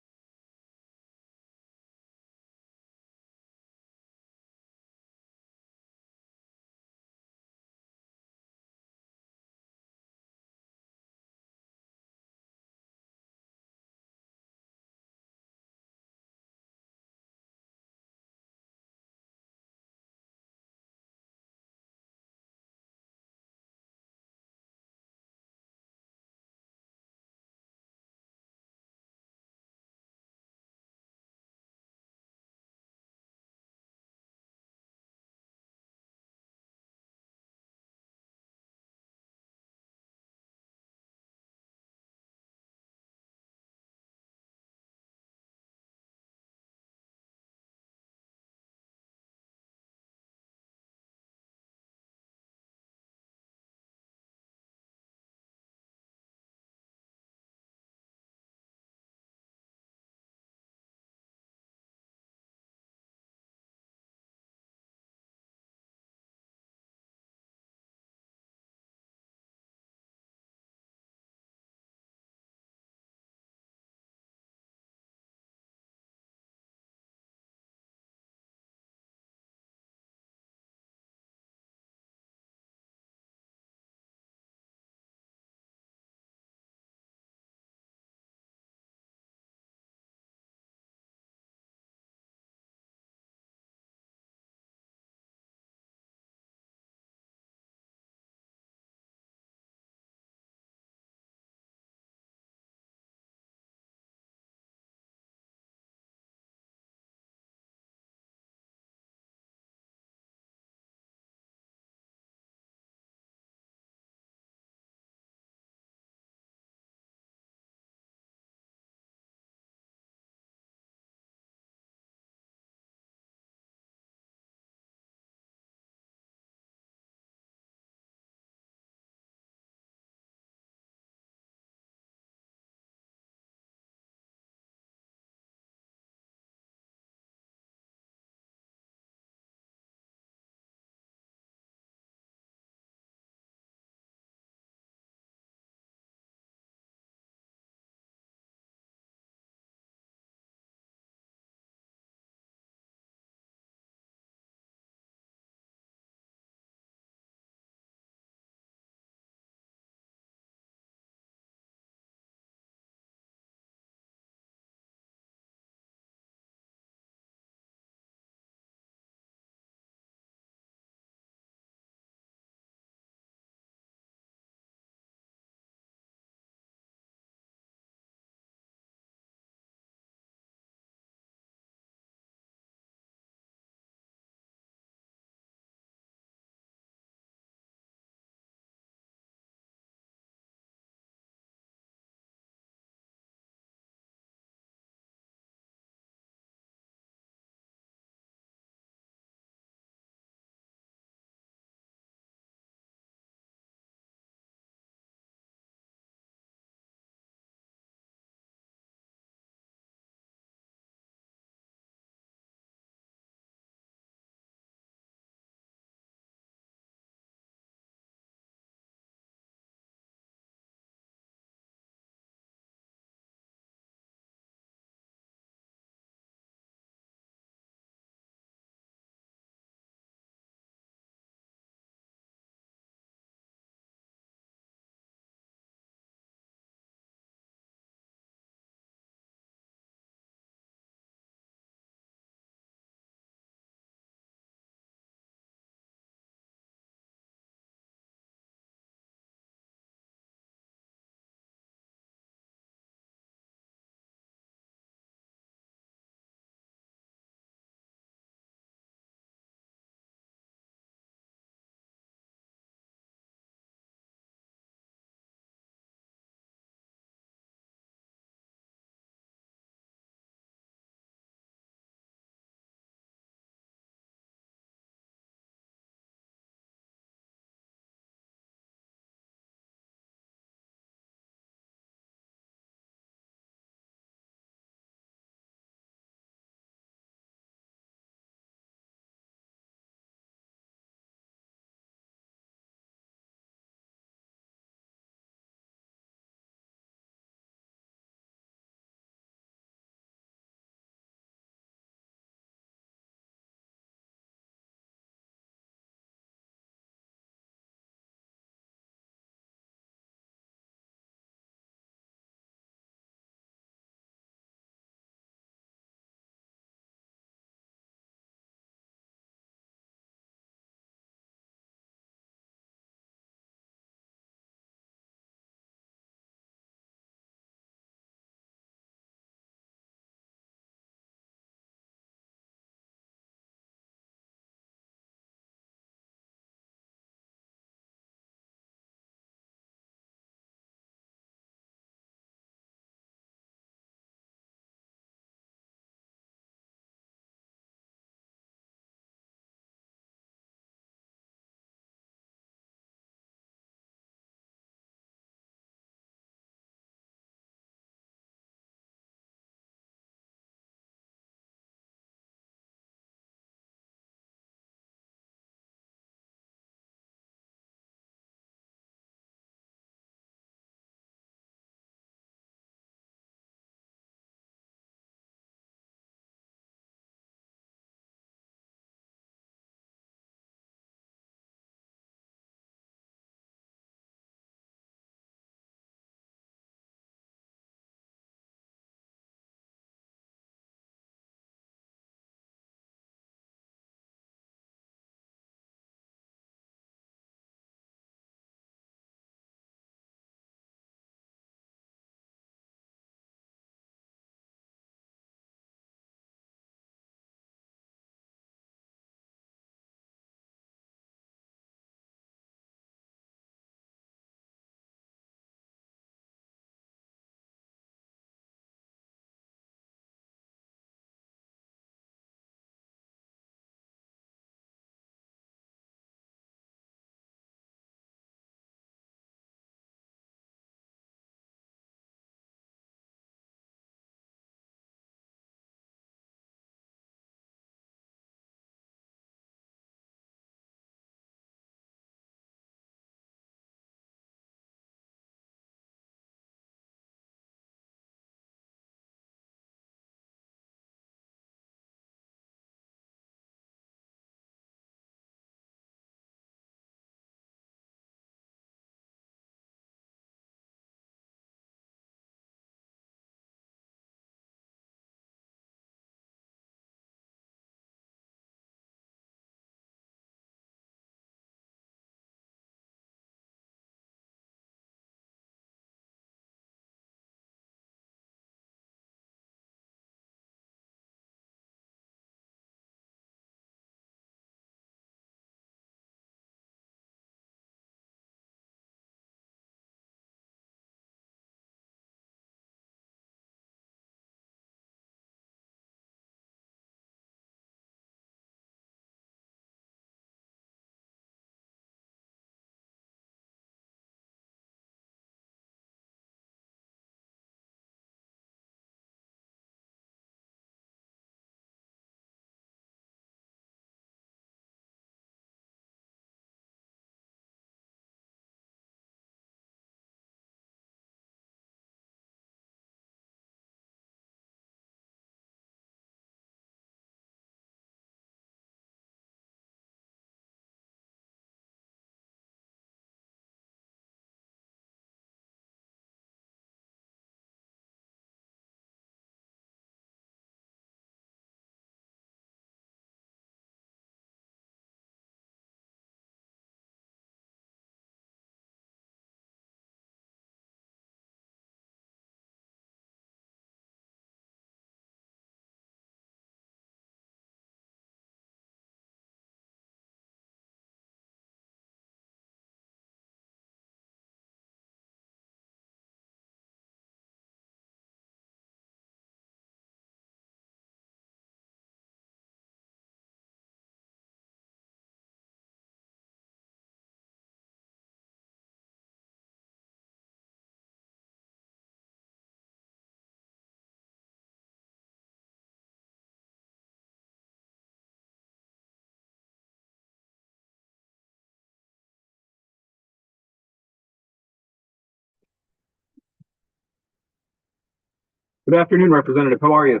Good afternoon, Representative. How are you?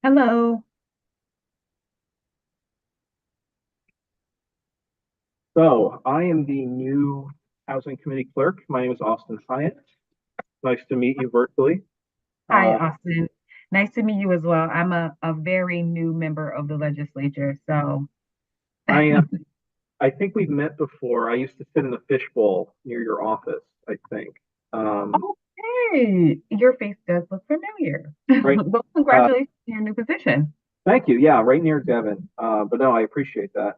Hello. So I am the new Housing Committee Clerk. My name is Austin Hyatt. Nice to meet you virtually. Hi, Uh, Austin. Nice to meet you as well. I'm a very new member of the legislature, so I am. I think we've met before. I used to sit in the fishbowl near your office, I think. okay, your face does look familiar. Right. Well, congratulations on your new position. Thank you. Yeah, right near Devon. But no, I appreciate that.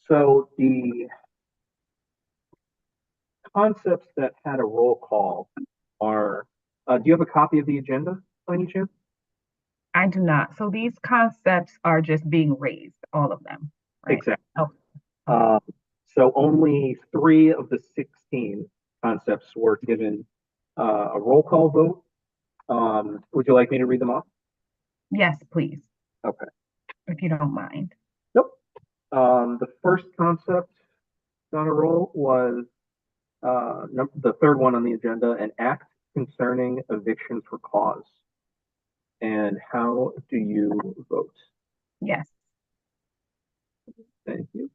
So the concepts that had a roll call are, do you have a copy of the agenda by any chance? I do not. So these concepts are just being raised, all of them, right? Exactly. Oh, So only 3 of the 16 concepts were given a roll call vote. Would you like me to read them off? yes, please, Okay. if you don't mind. Nope. The first concept on a roll was the third one on the agenda, an act concerning eviction for cause. And how do you vote? Yes. Thank you.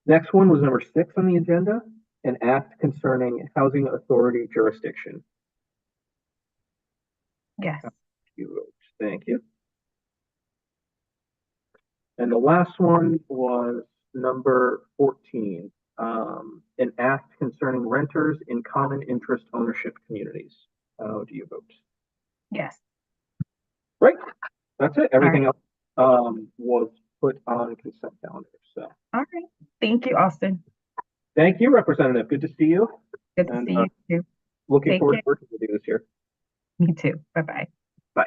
Next one was number 6 on the agenda, an act concerning housing authority jurisdiction. Yes. You vote. Thank you. And the last one was number 14, an act concerning renters in common interest ownership communities. How do you vote? Yes. Right. That's it. Everything right. else was put on consent calendar. So All right. Thank you, Austin. thank you, Representative. Good to see you. Good to And see you too. looking Take forward care. to working with you this year. Me too. Bye-bye. Bye.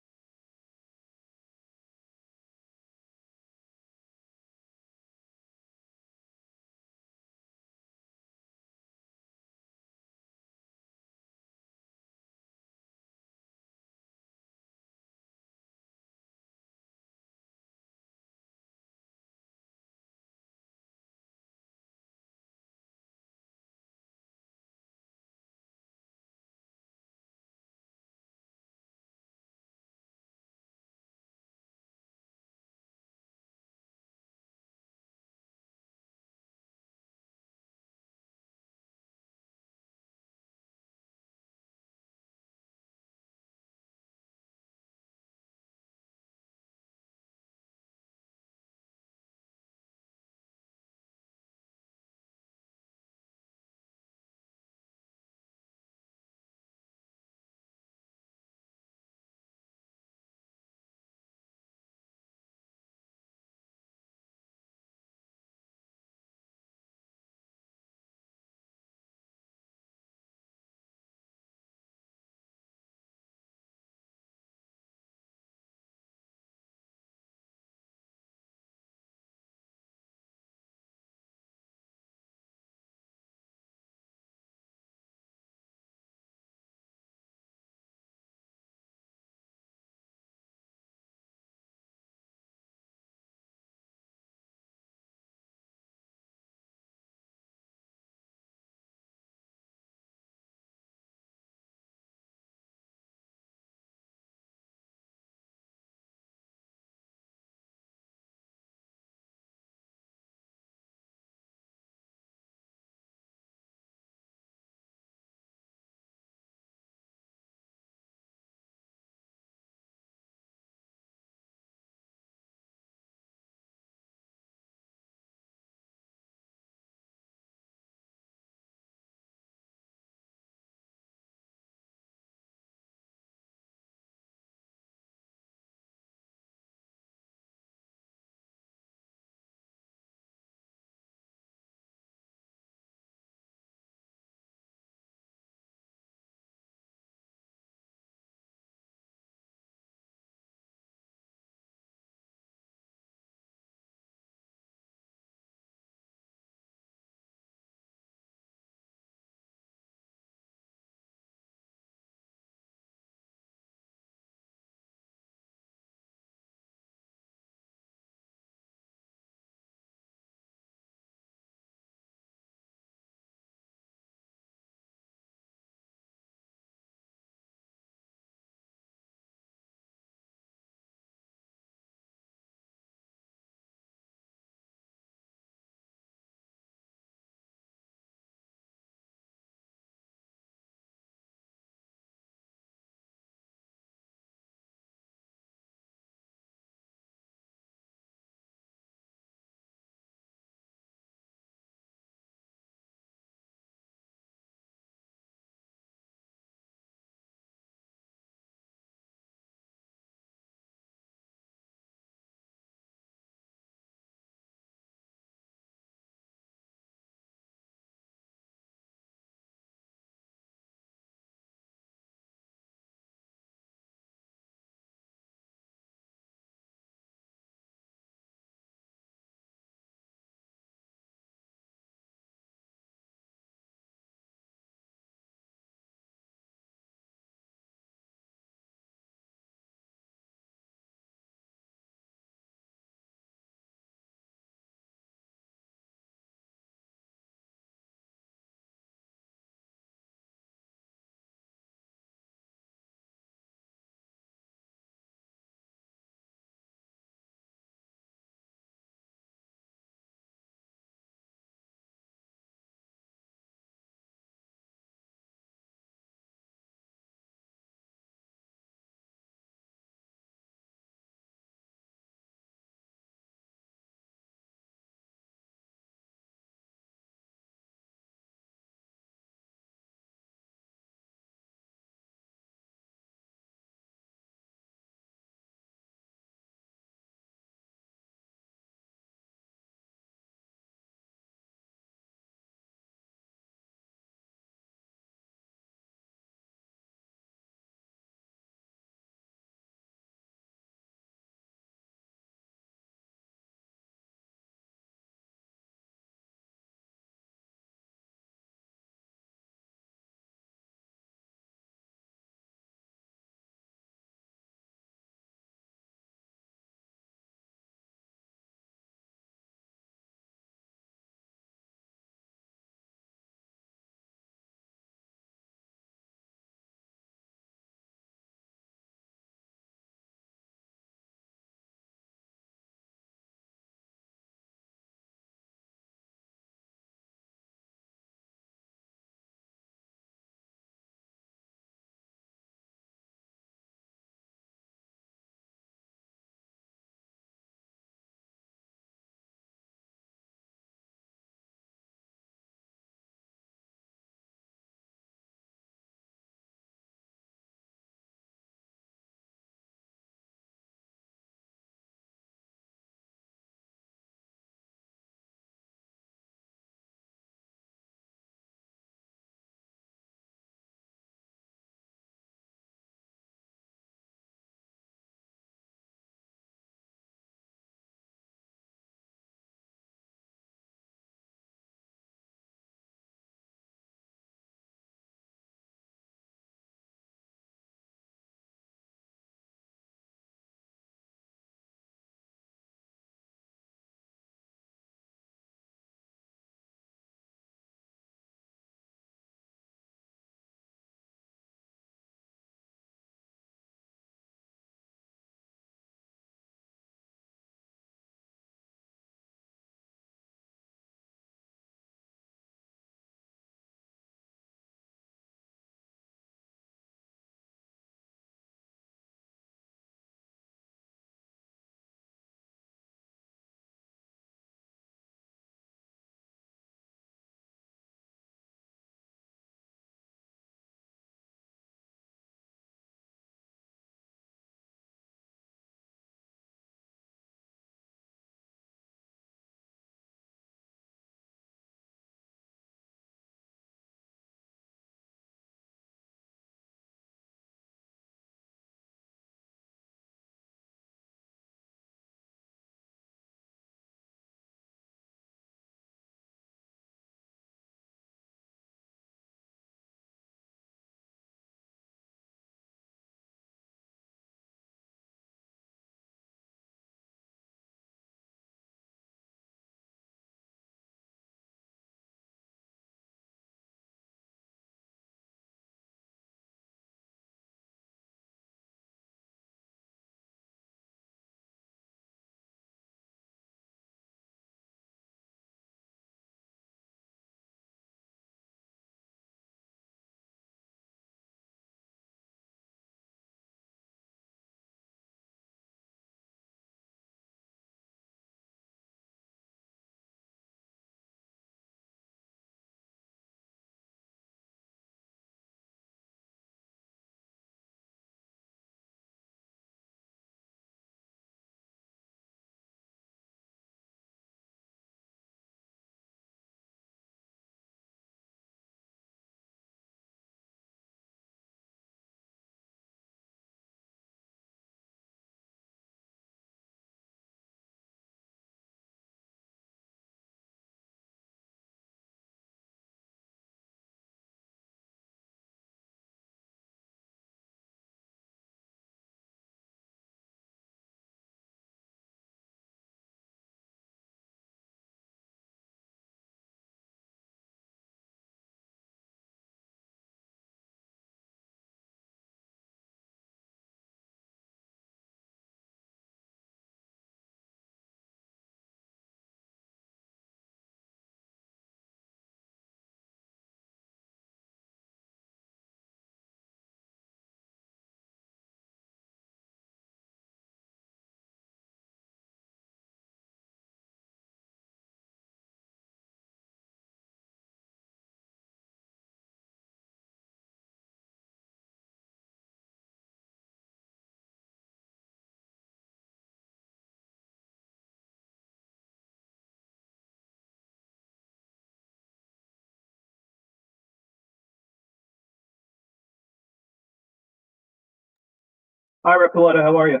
Hi, Rep. Paletta, how are you?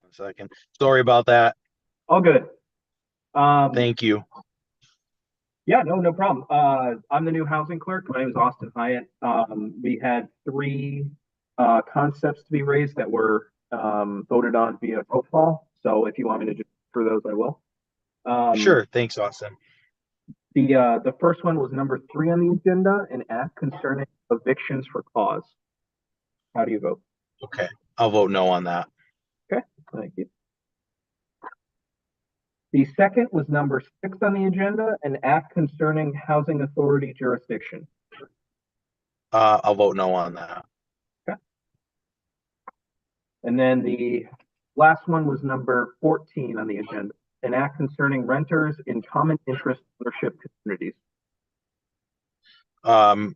One second. Sorry about that. All good. Thank you. Yeah, no problem. I'm the new housing clerk. My name is Austin Hyatt. We had 3 concepts to be raised that were voted on via roll call. So if you want me to just go through those, I will. Sure. Thanks, Austin. The first one was number 3 on the agenda, an act concerning evictions for cause. How do you vote? Okay. I'll vote no on that. Okay, thank you. The second was number 6 on the agenda, an act concerning housing authority jurisdiction. I'll vote no on that. And then the last one was number 14 on the agenda, an act concerning renters in common interest ownership communities. I'll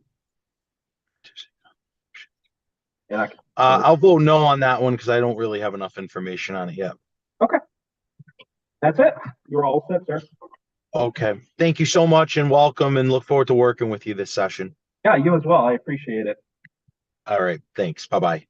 vote no on that one because I don't really have enough information on it yet. Okay. That's it. You're all set, sir. Okay. Thank you so much and welcome, and look forward to working with you this session. Yeah, you as well. I appreciate it. All right. Thanks. Bye-bye.